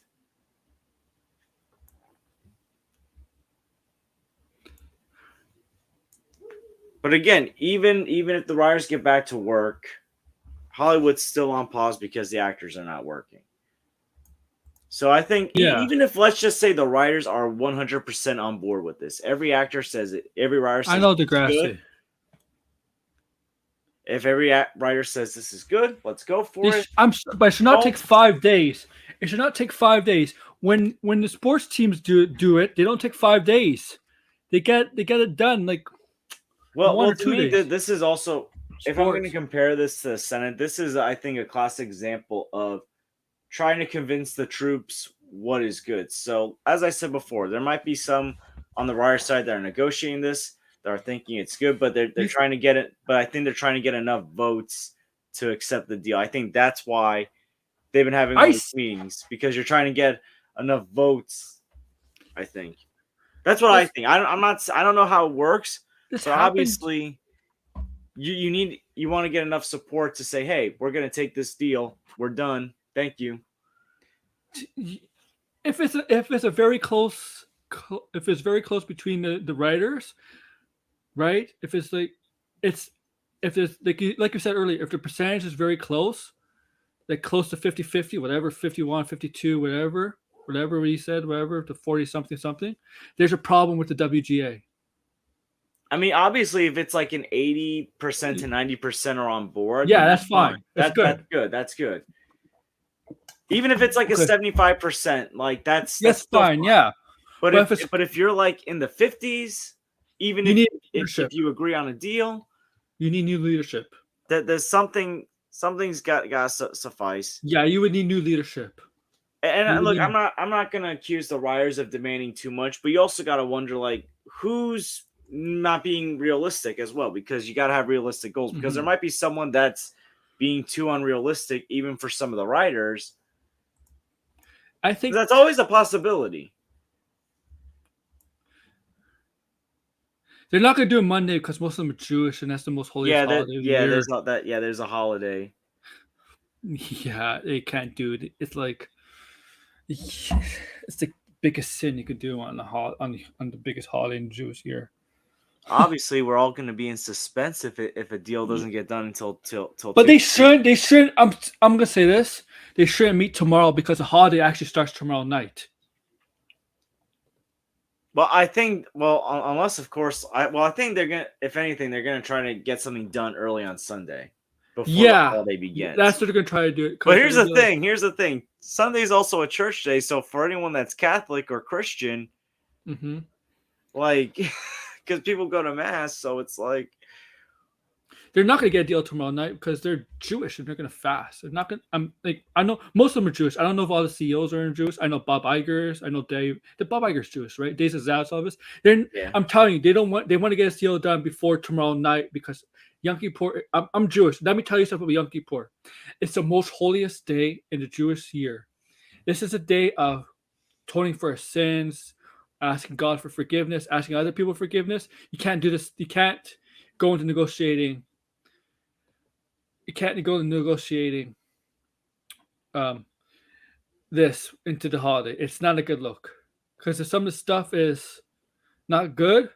But again, even if the writers get back to work, Hollywood's still on pause because the actors are not working. So I think even if, let's just say, the writers are 100% on board with this, every actor says it, every writer says I know it's good. Degrassi. If every writer says this is good, let's go for it. But it should not take 5 days. It should not take 5 days. When the sports teams do it, they don't take 5 days. They get it done like well, 1 or to 2 me, days. this is also, if I'm going to compare this to the Senate, this is, I think, a classic example of trying to convince the troops what is good. So, as I said before, there might be some on the writer side that are negotiating this, that are thinking it's good, but they're trying to get it. But I think they're trying to get enough votes to accept the deal. I think that's why they've been having all these meetings, because you're trying to get enough votes. I think that's what I think. I don't know how it works, but obviously you want to get enough support to say, hey, we're going to take this deal. We're done. Thank you. If it's very close between the writers, right? If it's like you said earlier, if the percentage is very close, like close to 50-50, whatever, 51, 52, whatever we said, whatever, to 40 something, there's a problem with the WGA. I mean, obviously, if it's like an 80% to 90% are on board, yeah, that's fine. That's good. That's good. Even if it's like a 75%, like that's fine. Yeah, but if you're like in the 50s, even if you agree on a deal, you need new leadership. That there's something's got to suffice. Yeah, you would need new leadership. And look, I'm not gonna accuse the writers of demanding too much, but you also got to wonder, like, who's not being realistic as well, because you got to have realistic goals, because there might be someone that's being too unrealistic even for some of the writers. I think that's always a possibility. They're not going to do it Monday because most of them are Jewish, and that's the most holiest holiday of the year. There's not that. Yeah, there's a holiday. Yeah, they can't do it. It's like it's the biggest sin you could do on the biggest holiday in the Jewish year. Obviously, we're all going to be in suspense if a deal doesn't get done until. But they should. I'm going to say this. They shouldn't meet tomorrow because the holiday actually starts tomorrow night. Well, I think. Well, unless of course, I think they're gonna. If anything, they're gonna try to get something done early on Sunday before the holiday begins. That's what they're gonna try to do. But here's the thing. Here's the thing. Sunday's also a church day, so for anyone that's Catholic or Christian, like, because people go to mass, so it's like they're not going to get a deal tomorrow night because they're Jewish and they're going to fast. They're not going. I know most of them are Jewish. I don't know if all the CEOs are Jewish. I know Bob Iger's. I know Dave. The Bob Iger's Jewish, right? Dave Zaslavis. I'm telling you, they want to get a deal done before tomorrow night because Yom Kippur. I'm Jewish. Let me tell you something about Yom Kippur. It's the most holiest day in the Jewish year. This is a day of atoning for our sins, asking God for forgiveness, asking other people forgiveness. You can't do this. You can't go into negotiating. You can't go into negotiating this into the holiday. It's not a good look because if some of the stuff is not good,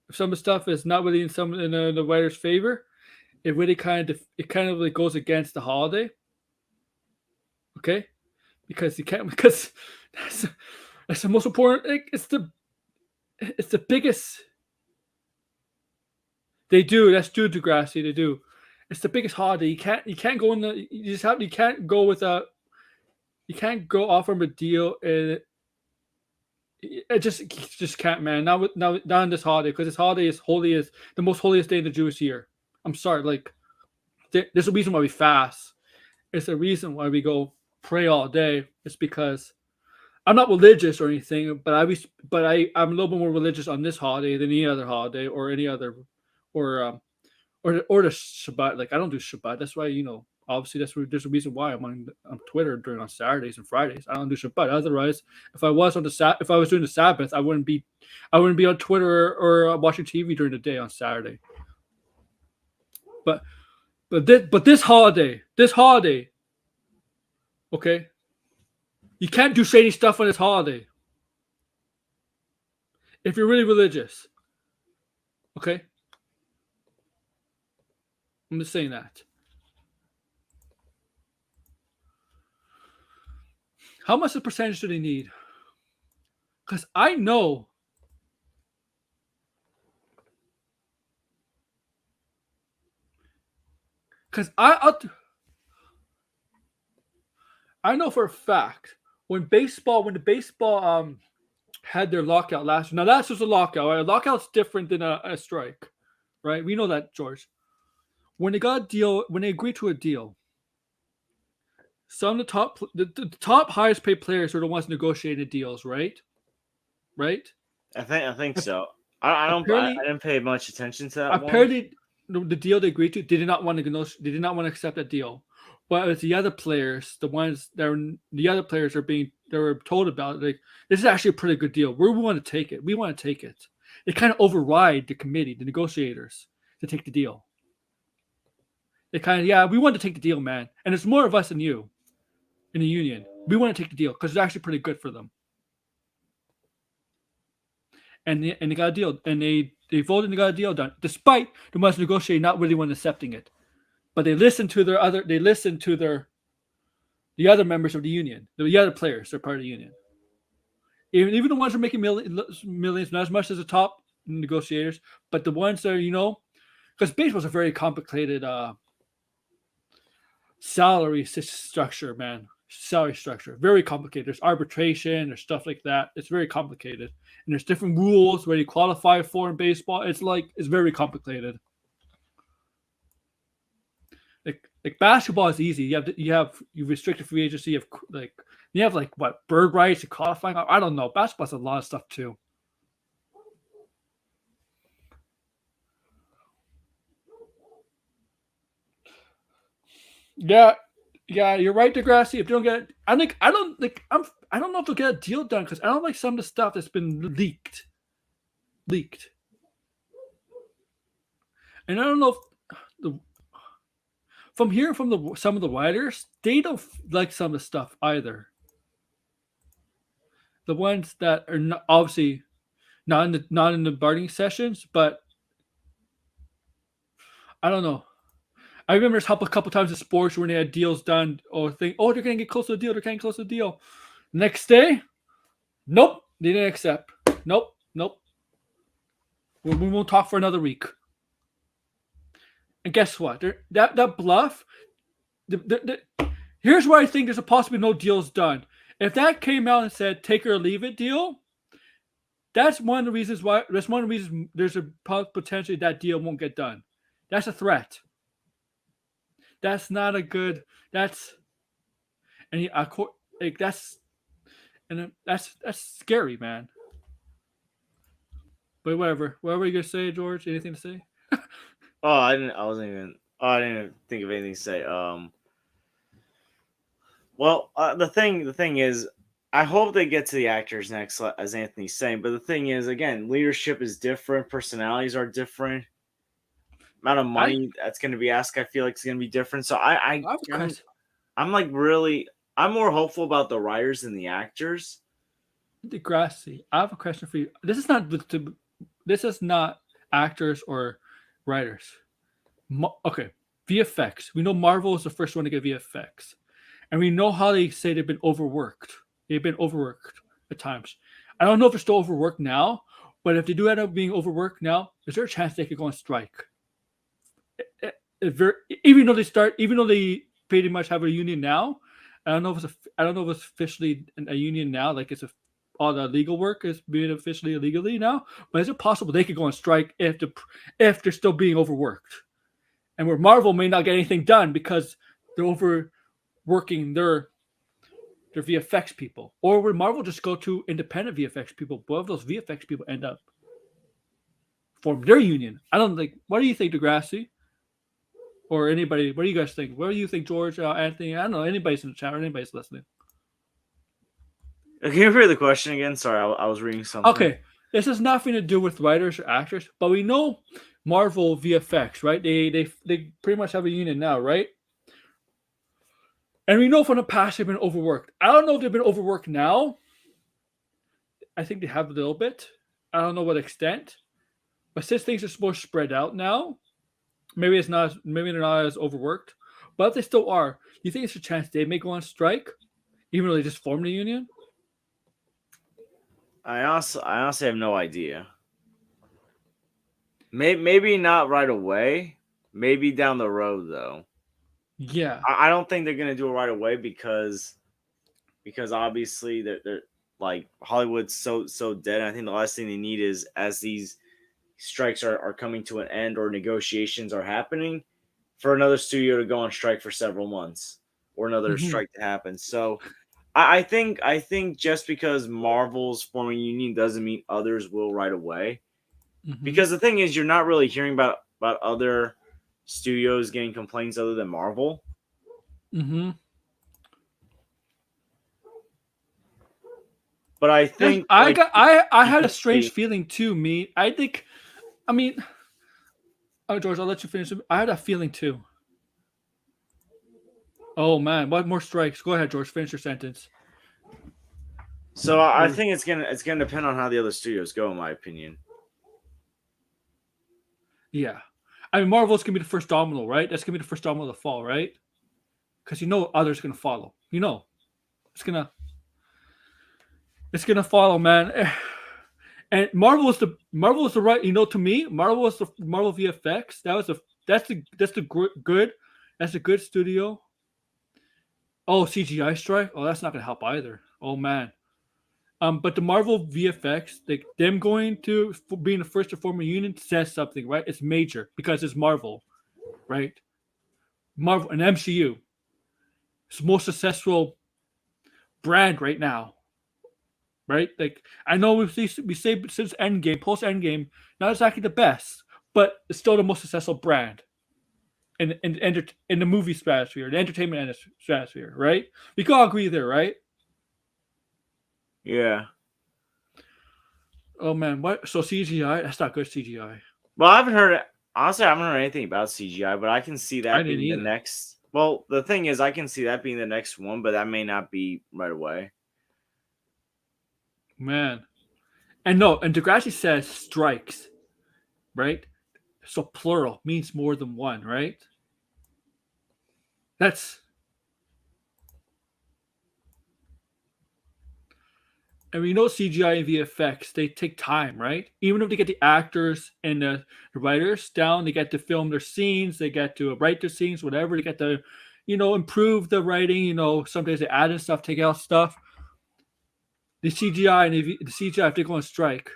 if some of the stuff is not really in the writer's favor, it really kind of like goes against the holiday. Okay, because you can't because that's the most important. It's the biggest. They do. That's true, Degrassi. They do. It's the biggest holiday. You can't go in the. You can't go without. You can't go offer them a deal and it just can't, man. Not on this holiday because this holiday is the most holiest day in the Jewish year. I'm sorry, like there's a reason why we fast. It's a reason why we go pray all day. It's because I'm not religious or anything, but I'm a little bit more religious on this holiday than any other holiday or any other or the Shabbat. Like I don't do Shabbat. That's why obviously there's a reason why I'm on Twitter on Saturdays and Fridays. I don't do Shabbat. Otherwise, if I was doing the Sabbath, I wouldn't be on Twitter or watching TV during the day on Saturday. But this holiday, okay, you can't do shady stuff on this holiday. If you're really religious, okay, I'm just saying that. How much of a percentage do they need? Because I know. Because I know for a fact when the baseball had their lockout last year. Now that's just a lockout. Right? A lockout's different than a strike, right? We know that, George. When they agreed to a deal, some of the top highest paid players are the ones negotiating the deals, right? Right? I think so. I didn't pay much attention to that. Apparently, the deal they agreed to, they did not want to accept that deal. But it's the other players, they were told about, like, this is actually a pretty good deal. We want to take it. We want to take it. They kind of override the committee, the negotiators, to take the deal. They we want to take the deal, man. And it's more of us than you in the union. We want to take the deal because it's actually pretty good for them. And they got a deal, and they voted and got a deal done, despite the ones negotiating not really want accepting it. But they listened to the other members of the union, the other players. They're part of the union. Even the ones who are making millions, not as much as the top negotiators, but the ones that are, because baseball's a very complicated salary structure, man. Salary structure, very complicated. There's arbitration, there's stuff like that. It's very complicated, and there's different rules where you qualify for in baseball. It's very complicated. Like basketball is easy. You have restricted free agency. You have what, bird rights and qualifying. I don't know. Basketball's a lot of stuff too. Yeah, you're right, Degrassi. If you don't get, I don't know if they'll get a deal done because I don't like some of the stuff that's been leaked. And I don't know if from hearing from some of the writers, they don't like some of the stuff either. The ones that are obviously not in the bargaining sessions, but I don't know. I remember a couple times in sports when they had deals done or they're going to get close to the deal. They're getting close to the deal. Next day, nope, they didn't accept. Nope. We won't talk for another week. And guess what? That bluff. Here's where I think there's a possibility no deal's done. If that came out and said take it or leave it deal, that's one of the reasons why. That's one of the reasons there's a potentially that deal won't get done. That's a threat. That's not a good. That's scary, man. But whatever. What were you gonna say, George? Anything to say? I didn't think of anything to say. Well, the thing is, I hope they get to the actors next, as Anthony's saying. But the thing is, again, leadership is different. Personalities are different. Amount of money that's going to be asked, I feel like, is going to be different. So I'm like really, I'm more hopeful about the writers than the actors. Degrassi, I have a question for you. This is not actors or writers. Okay, VFX. We know Marvel is the first one to get VFX, and we know how they say they've been overworked. They've been overworked at times. I don't know if they're still overworked now, but if they do end up being overworked now, is there a chance they could go on strike? Even though they pretty much have a union now, I don't know if it's officially a union now. Like all the legal work is being officially illegally now. But is it possible they could go on strike if they're still being overworked, and where Marvel may not get anything done because they're overworking their VFX people, or would Marvel just go to independent VFX people? Both of those VFX people end up form their union. I don't think. What do you think, Degrassi? Or anybody? What do you guys think? What do you think, George, Anthony? I don't know. Anybody's in the chat or anybody's listening. Can you repeat the question again? Sorry, I was reading something. Okay, this has nothing to do with writers or actors, but we know Marvel VFX, right? They pretty much have a union now, right? And we know from the past they've been overworked. I don't know if they've been overworked now. I think they have a little bit. I don't know what extent. But since things are more spread out now, maybe they're not as overworked. But if they still are, you think it's a chance they may go on strike, even though they just formed a union? I honestly have no idea. Maybe not right away. Maybe down the road though. Yeah. I don't think they're gonna do it right away because obviously they're like Hollywood's so dead. And I think the last thing they need is, as these strikes are coming to an end or negotiations are happening, for another studio to go on strike for several months or another strike to happen. So I think just because Marvel's forming a union doesn't mean others will right away. Because the thing is, you're not really hearing about other studios getting complaints other than Marvel. But I think I had a strange feeling too. George, I'll let you finish. I had a feeling too. Oh man, what more strikes? Go ahead, George. Finish your sentence. So I think it's gonna depend on how the other studios go, in my opinion. Yeah, I mean, Marvel's gonna be the first domino, right? That's gonna be the first domino to fall, right? Because others gonna follow. It's gonna follow, man. And Marvel is the right. To me, Marvel is the Marvel VFX. That's a good studio. Oh, CGI strike. Oh, that's not gonna help either. Oh man. But the Marvel VFX, them going to being the first to form a union says something, right? It's major because it's Marvel, right? Marvel and MCU. It's the most successful brand right now, right? Like I know we say since Endgame, post Endgame, not exactly the best, but it's still the most successful brand in the movie stratosphere, the entertainment stratosphere, right? We can all agree there, right? Yeah. Oh man, what? So CGI? That's not good CGI. Well, I haven't heard anything about CGI, but I can see that being the next. Well, the thing is, I can see that being the next one, but that may not be right away. Man, and Degrassi says strikes, right? So plural means more than one, right? And we know CGI and VFX, they take time, right? Even if they get the actors and the writers down, they get to film their scenes, they get to write their scenes, whatever. They get to, improve the writing. Sometimes they add in stuff, take out stuff. The CGI if they go on strike,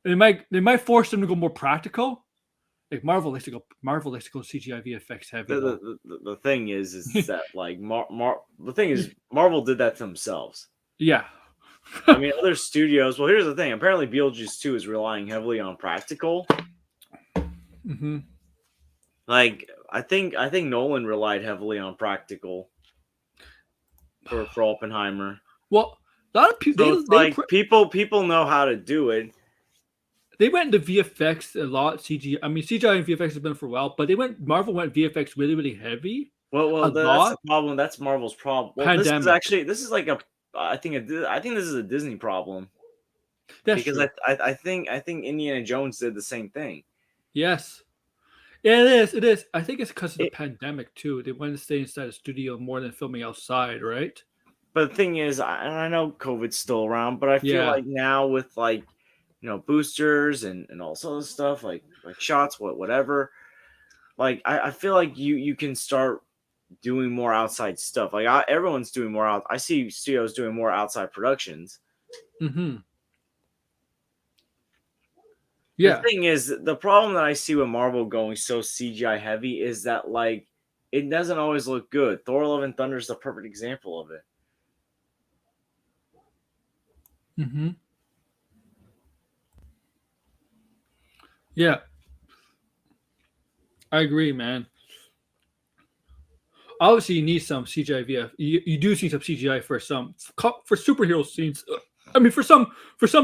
they might force them to go more practical. Like Marvel likes to go CGI VFX heavy. The thing is that like the thing is Marvel did that to themselves. Yeah. I mean, other studios. Well, here's the thing. Apparently, Beetlejuice 2 is relying heavily on practical. Like, I think Nolan relied heavily on practical for Oppenheimer. Well, a lot of people, people know how to do it. They went into VFX a lot. CGI. I mean, CGI and VFX has been for a while, but Marvel went VFX really, really heavy. Well, a that's lot. the problem. That's Marvel's problem. Well, Pandemic. this is like a I think I think this is a Disney problem That's because true. I think Indiana Jones did the same thing. Yes. Yeah, it is. It is. I think it's because of the It, pandemic too. They wanted to stay inside the studio more than filming outside, right? but the thing is, I know COVID's still around, but I feel Yeah. like now with like boosters and all sorts of stuff like shots, whatever. Like I feel like you can start doing more outside stuff. Like everyone's doing more out. I see studios doing more outside productions. Mm-hmm. The Yeah. thing is, the problem that I see with Marvel going so CGI heavy is that like it doesn't always look good. Thor: Love and Thunder is the perfect example of it. Mm-hmm. Yeah. I agree, man. Obviously, you need some CGI VF. You do need some CGI for for superhero scenes. I mean, for some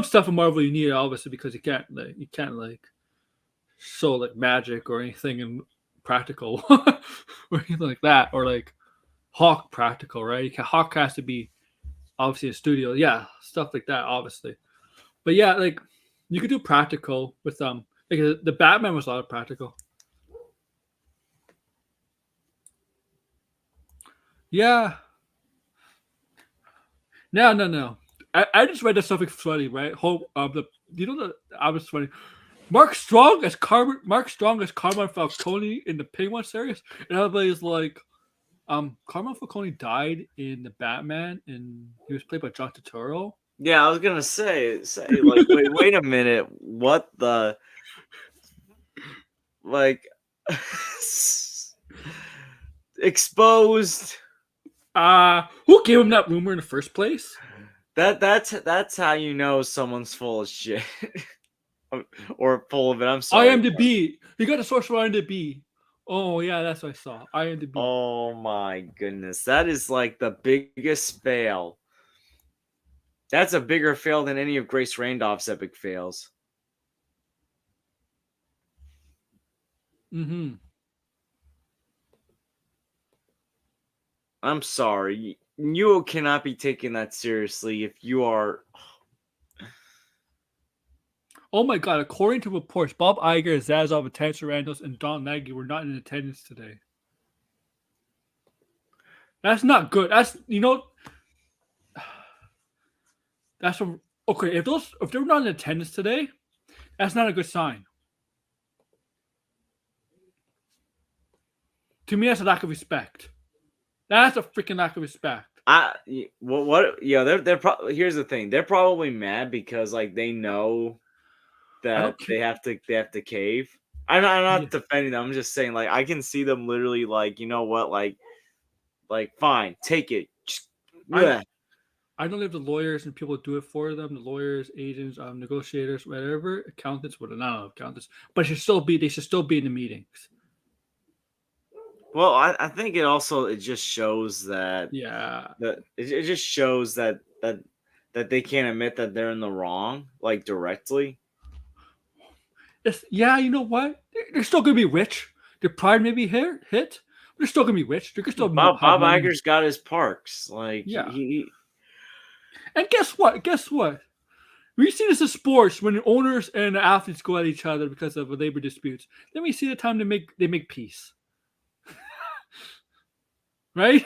stuff in Marvel, you need it obviously because you can't like show like magic or anything in practical or anything like that, or like Hawk practical, right? Hawk has to be obviously a studio, yeah, stuff like that, obviously. But yeah, like you could do practical with like the Batman was a lot of practical. Yeah, no. I just read something funny, right? Hope the you know the I was funny. Mark Strong as Carmine Falcone in the Penguin series, and everybody's like, Carmine Falcone died in the Batman, and he was played by John Turturro. Yeah, I was gonna say like wait a minute, what the like exposed. Who gave him that rumor in the first place? That's how you know someone's full of shit or full of it. I'm sorry. IMDb. You got a source for IMDb. Oh yeah, that's what I saw. IMDb. Oh my goodness, that is like the biggest fail. That's a bigger fail than any of Grace Randolph's epic fails. Mm-hmm. I'm sorry. You cannot be taking that seriously if you are. Oh my god, according to reports, Bob Iger, Zazov, Natasha Randall, and Don Nagy were not in attendance today. That's not good. That's that's okay. If they're not in attendance today, that's not a good sign. To me, that's a lack of respect. That's a freaking lack of respect. What? Yeah, they're probably. Here's the thing. They're probably mad because like they know that they have to cave. I'm not defending them. I'm just saying like I can see them literally like you know what like fine, take it. I don't know if the lawyers and people do it for them. The lawyers, agents, negotiators, whatever, accountants, accountants. But they should still be in the meetings. Well, I think it just shows that it just shows that they can't admit that they're in the wrong like directly. You know what? They're still gonna be rich. Their pride may be hit, but they're still gonna be rich. They're still Bob Iger's got his parks, like he. And guess what? We see this in sports when the owners and the athletes go at each other because of labor disputes. Then we see the time they make peace. Right?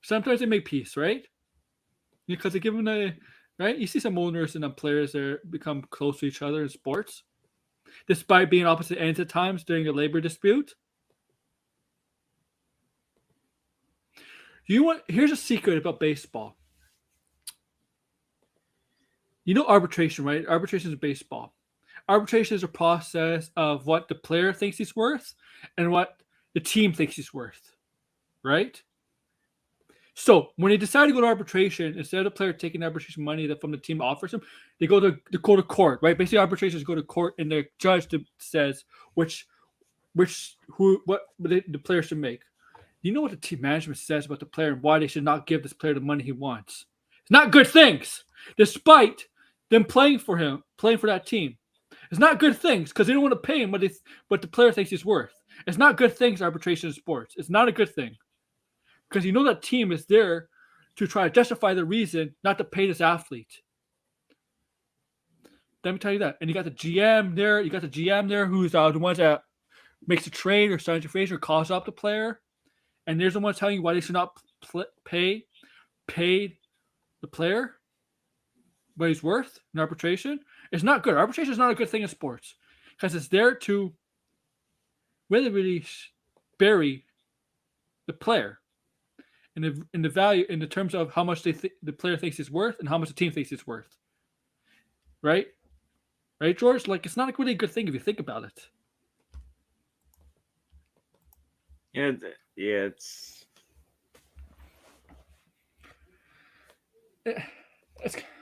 Sometimes they make peace, right? Because they give them right. You see some owners and players that become close to each other in sports, despite being opposite ends at times during a labor dispute. Here's a secret about baseball. You know arbitration, right? Arbitration is baseball. Arbitration is a process of what the player thinks he's worth and what the team thinks he's worth, right? So when they decide to go to arbitration, instead of the player taking arbitration money that from the team offers him, they go to court, right? Basically, arbitrations go to court, and the judge says what the player should make. You know what the team management says about the player and why they should not give this player the money he wants? It's not good things, despite them playing for that team. It's not good things because they don't want to pay him what the player thinks he's worth. It's not good things arbitration in sports. It's not a good thing because you know that team is there to try to justify the reason not to pay this athlete. Let me tell you that. And you got the GM there. You got the GM there who's the ones that makes a trade or signs a phrase or calls up the player. And there's the one telling you why they should not pay the player what he's worth in arbitration. It's not good. Arbitration is not a good thing in sports because it's there to really bury the player in the value in the terms of how much the player thinks he's worth and how much the team thinks he's worth. Right, George? Like it's not a really good thing if you think about it. Yeah, it's.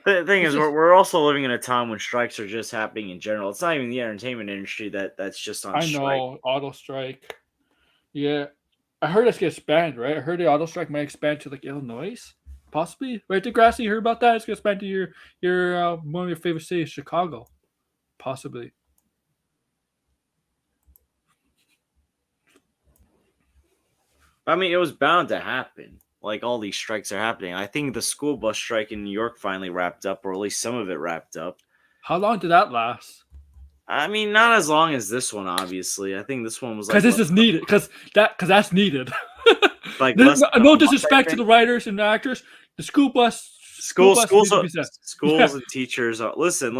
The thing is, we're also living in a time when strikes are just happening in general. It's not even the entertainment industry that's just on strike. I know, auto strike. Yeah. I heard it's going to expand, right? I heard the auto strike might expand to like Illinois, possibly. Right, Degrassi, you heard about that? It's going to expand to your one of your favorite cities, Chicago, possibly. I mean, it was bound to happen. Like all these strikes are happening. I think the school bus strike in New York finally wrapped up, or at least some of it wrapped up. How long did that last? I mean, not as long as this one, obviously. I think this one was like because this is needed. Because that's needed. Like no disrespect to the writers and the actors. The schools and teachers are listen.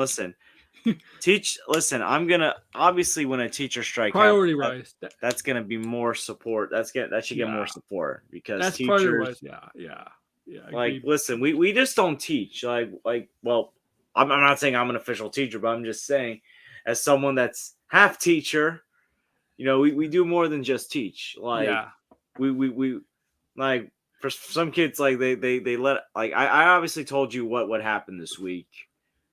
Listen, I'm gonna obviously when a teacher strike priority happens, rise. That's gonna be more support. That should get more support because that's teachers. Yeah. Like, listen, we just don't teach. Well, I'm not saying I'm an official teacher, but I'm just saying, as someone that's half teacher, we do more than just teach. Like, we like for some kids, like they let like I obviously told you what happened this week.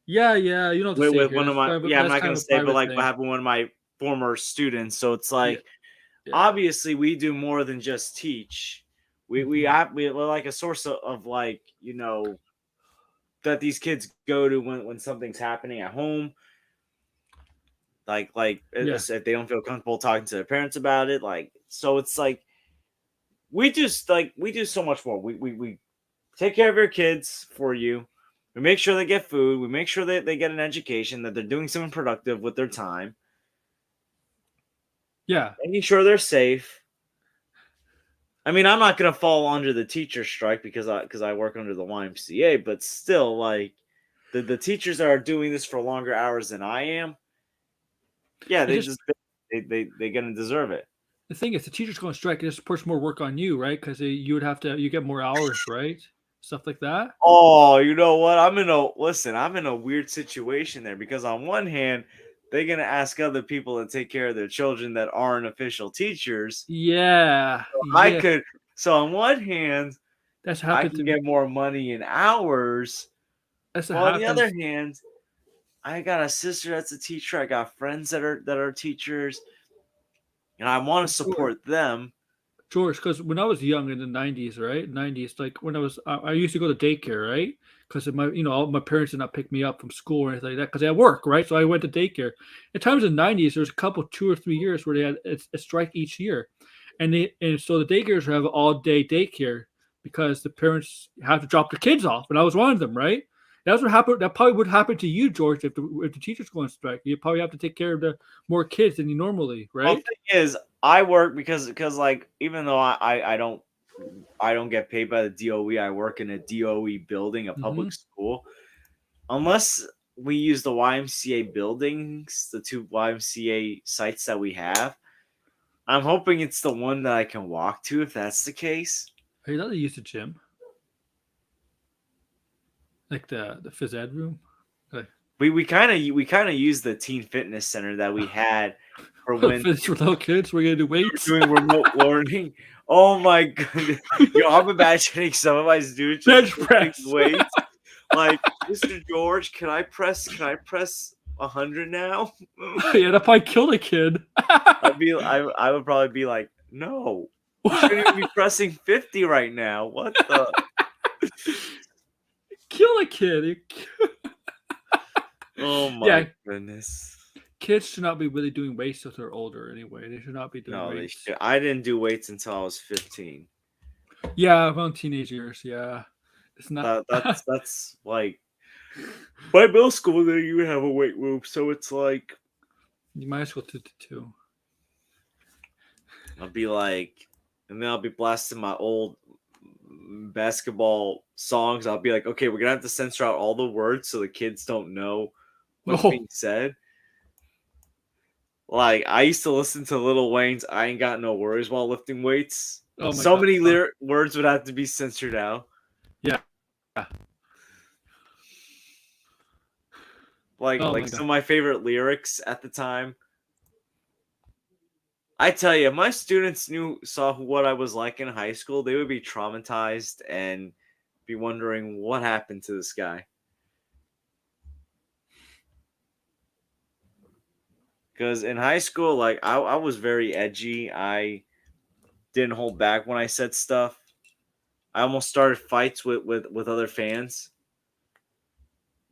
Yeah, you know. With one of my I'm not gonna say, but like what happened with one of my former students. So it's like, obviously we do more than just teach. We're like a source of like that these kids go to when something's happening at home. Like if they don't feel comfortable talking to their parents about it, like so it's like we do so much more. We take care of your kids for you. We make sure they get food. We make sure that they get an education, that they're doing something productive with their time. Yeah. Making sure they're safe. I mean, I'm not going to fall under the teacher strike because I work under the YMCA, but still, like, the teachers that are doing this for longer hours than I am, yeah, they're going to deserve it. The thing is, the teacher's going to strike, it just puts more work on you, right? Because you get more hours, right? Stuff like that. Oh, you know what? I'm in a weird situation there because on one hand, they're gonna ask other people to take care of their children that aren't official teachers. Yeah, So on one hand, that's I can get more money in hours. On the other hand, I got a sister that's a teacher. I got friends that are teachers, and I want to support them. George, because when I was young in the 90s, right? 90s, like when I used to go to daycare, right? Because my parents did not pick me up from school or anything like that because they had work, right? So I went to daycare. At times in the 90s, there's a couple, 2 or 3 years where they had a strike each year. And so the daycares have all-day daycare because the parents have to drop their kids off. And I was one of them, right? That's what happened. That probably would happen to you, George, if the teachers go on strike. You probably have to take care of the more kids than you normally, right? Well, the thing is, I work because like even though I don't get paid by the DOE, I work in a DOE building, a public school. Unless we use the YMCA buildings, the 2 YMCA sites that we have, I'm hoping it's the one that I can walk to. If that's the case, you know they use the gym. Like the phys ed room, like we kind of use the teen fitness center that we had for when for little kids. We're gonna do weights, doing remote learning. Oh my goodness! I'm imagining some of my students bench press weights. Like, Mr. George, can I press 100 now? Yeah, that probably kill a kid. I would probably be like, no, you shouldn't even be pressing 50 right now. What the? Kill a kid. Oh my goodness. kids should not be really doing weights till they're older anyway. They should not be doing No, they weights. should. I didn't do weights until I was 15. Yeah, around teenage years. Yeah, it's not. That's like by middle school. Then you have a weight room, so it's like You might as well do the two. I'll be like, and then I'll be blasting my old basketball songs. I'll be like, okay, we're gonna have to censor out all the words so the kids don't know what's Oh. being said. Like I used to listen to Lil Wayne's "I Ain't Got No Worries" while lifting weights. Oh my So God. many words would have to be censored out. Yeah. Like Oh my some God. of my favorite lyrics at the time. I tell you, if my students saw what I was like in high school, they would be traumatized and be wondering what happened to this guy. Because in high school, like I was very edgy. I didn't hold back when I said stuff. I almost started fights with other fans.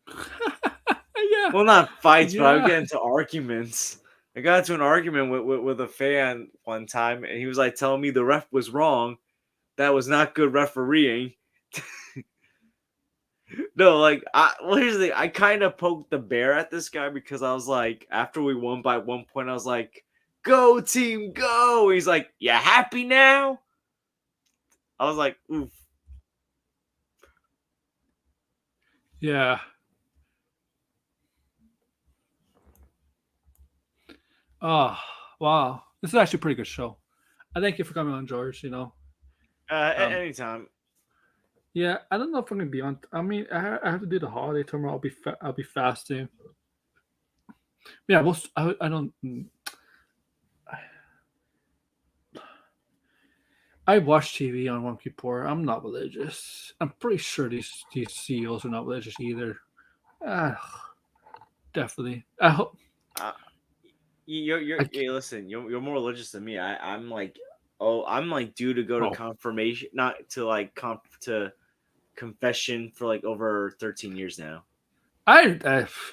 Yeah. Well, not fights, but I would Yeah. get into arguments. I got into an argument with a fan one time, and he was like telling me the ref was wrong. That was not good refereeing. No, like here's the thing. I kind of poked the bear at this guy because I was like, after we won by 1 point, I was like, "Go team, go!" He's like, "You happy now?" I was like, "Oof." Yeah. Oh, wow. This is actually a pretty good show. I thank you for coming on, George. Anytime. Yeah, I don't know if I'm gonna be on. I mean, I have to do the holiday tomorrow. I'll be fasting. Yeah, I don't. I watch TV on Yom Kippur. I'm not religious. I'm pretty sure these CEOs are not religious either. Definitely. I hope. Hey, listen, you're more religious than me. I'm like, I'm like due to go to confirmation, not to like to confession for like over 13 years now.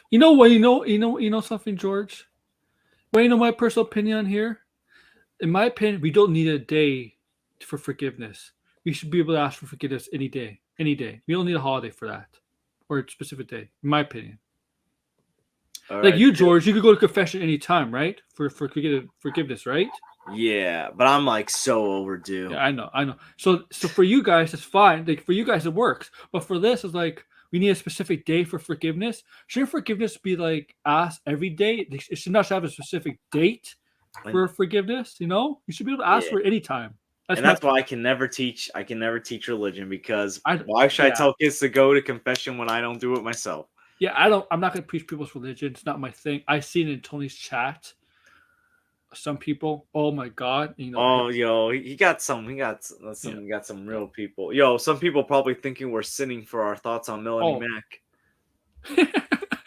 You know what? You know something, George. Well, you know my personal opinion on here. In my opinion, we don't need a day for forgiveness. We should be able to ask for forgiveness any day. Any day. We don't need a holiday for that, or a specific day. In my opinion. All Like right, you, George, you could go to confession anytime, right? For forgiveness, right? Yeah, but I'm like so overdue. Yeah, I know. So for you guys, it's fine. Like for you guys, it works. But for this, it's like we need a specific day for forgiveness. Shouldn't forgiveness be like asked every day? It should not have a specific date for forgiveness. You know, you should be able to ask for it anytime. That's why I can never teach. I can never teach religion because why should I tell kids to go to confession when I don't do it myself? Yeah, I'm not gonna preach people's religion. It's not my thing. I seen it in Tony's chat. Some people, oh my god, you know. Oh, yo, he got some real people. Yo, some people probably thinking we're sinning for our thoughts on Melanie Mack.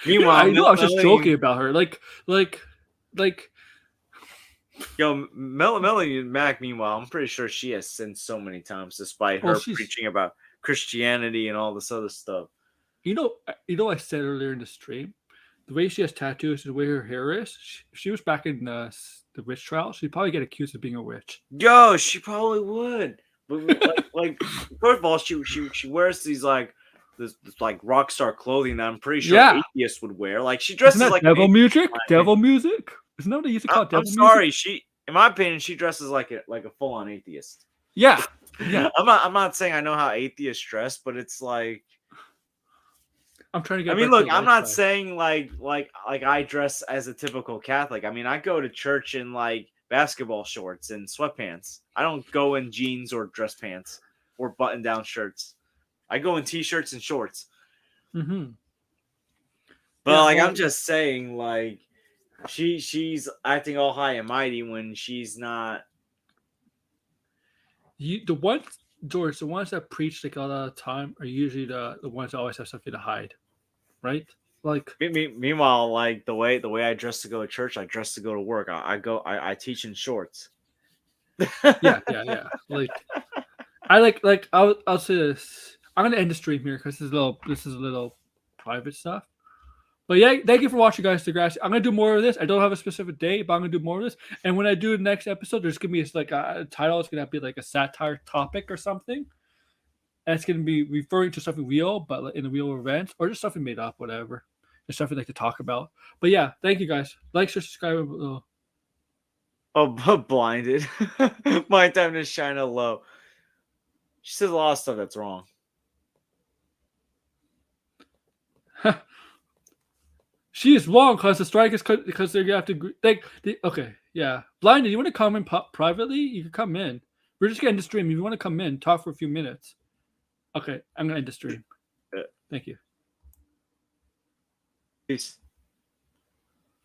Meanwhile, I know I was just joking about her. Like. Yo, Melanie Mack. Meanwhile, I'm pretty sure she has sinned so many times, despite her preaching about Christianity and all this other stuff. You know, I said earlier in the stream, the way she has tattoos, the way her hair is. If she was back in the witch trial, she'd probably get accused of being a witch. Yo, she probably would. But like first of all, she wears these like this like rock star clothing that I'm pretty sure atheists would wear. Like she dresses like devil music. Devil music. Isn't that what they used to call devil music? I'm sorry. In my opinion, she dresses like a full on atheist. Yeah. I'm not saying I know how atheists dress, but it's like I'm trying to get. I mean, look, I'm not saying like I dress as a typical Catholic. I mean, I go to church in like basketball shorts and sweatpants. I don't go in jeans or dress pants or button down shirts. I go in t-shirts and shorts. Mm-hmm. But I'm just saying, like she's acting all high and mighty when she's not. The ones that preach like all the time are usually the ones that always have something to hide, right? Like meanwhile, like the way I dress to go to church, I dress to go to work. I teach in shorts. Yeah. Like I'll say this. I'm gonna end the stream here because this is a little private stuff. But yeah, thank you for watching, guys. Degrassi. I'm gonna do more of this. I don't have a specific date, but I'm gonna do more of this. And when I do the next episode, there's gonna be like a title. It's gonna be like a satire topic or something. And it's gonna be referring to something real, but like in the real events, or just something made up, whatever. Just something like to talk about. But yeah, thank you guys. Like, share, subscribe. Oh, blinded. My time to shine a low. She says a lot of stuff that's wrong. She is wrong because the strike is because they're gonna have to okay, yeah. Blinded, you want to come in privately? You can come in. We're just gonna end the stream. If you want to come in, talk for a few minutes. Okay, I'm gonna end the stream. Thank you. Peace.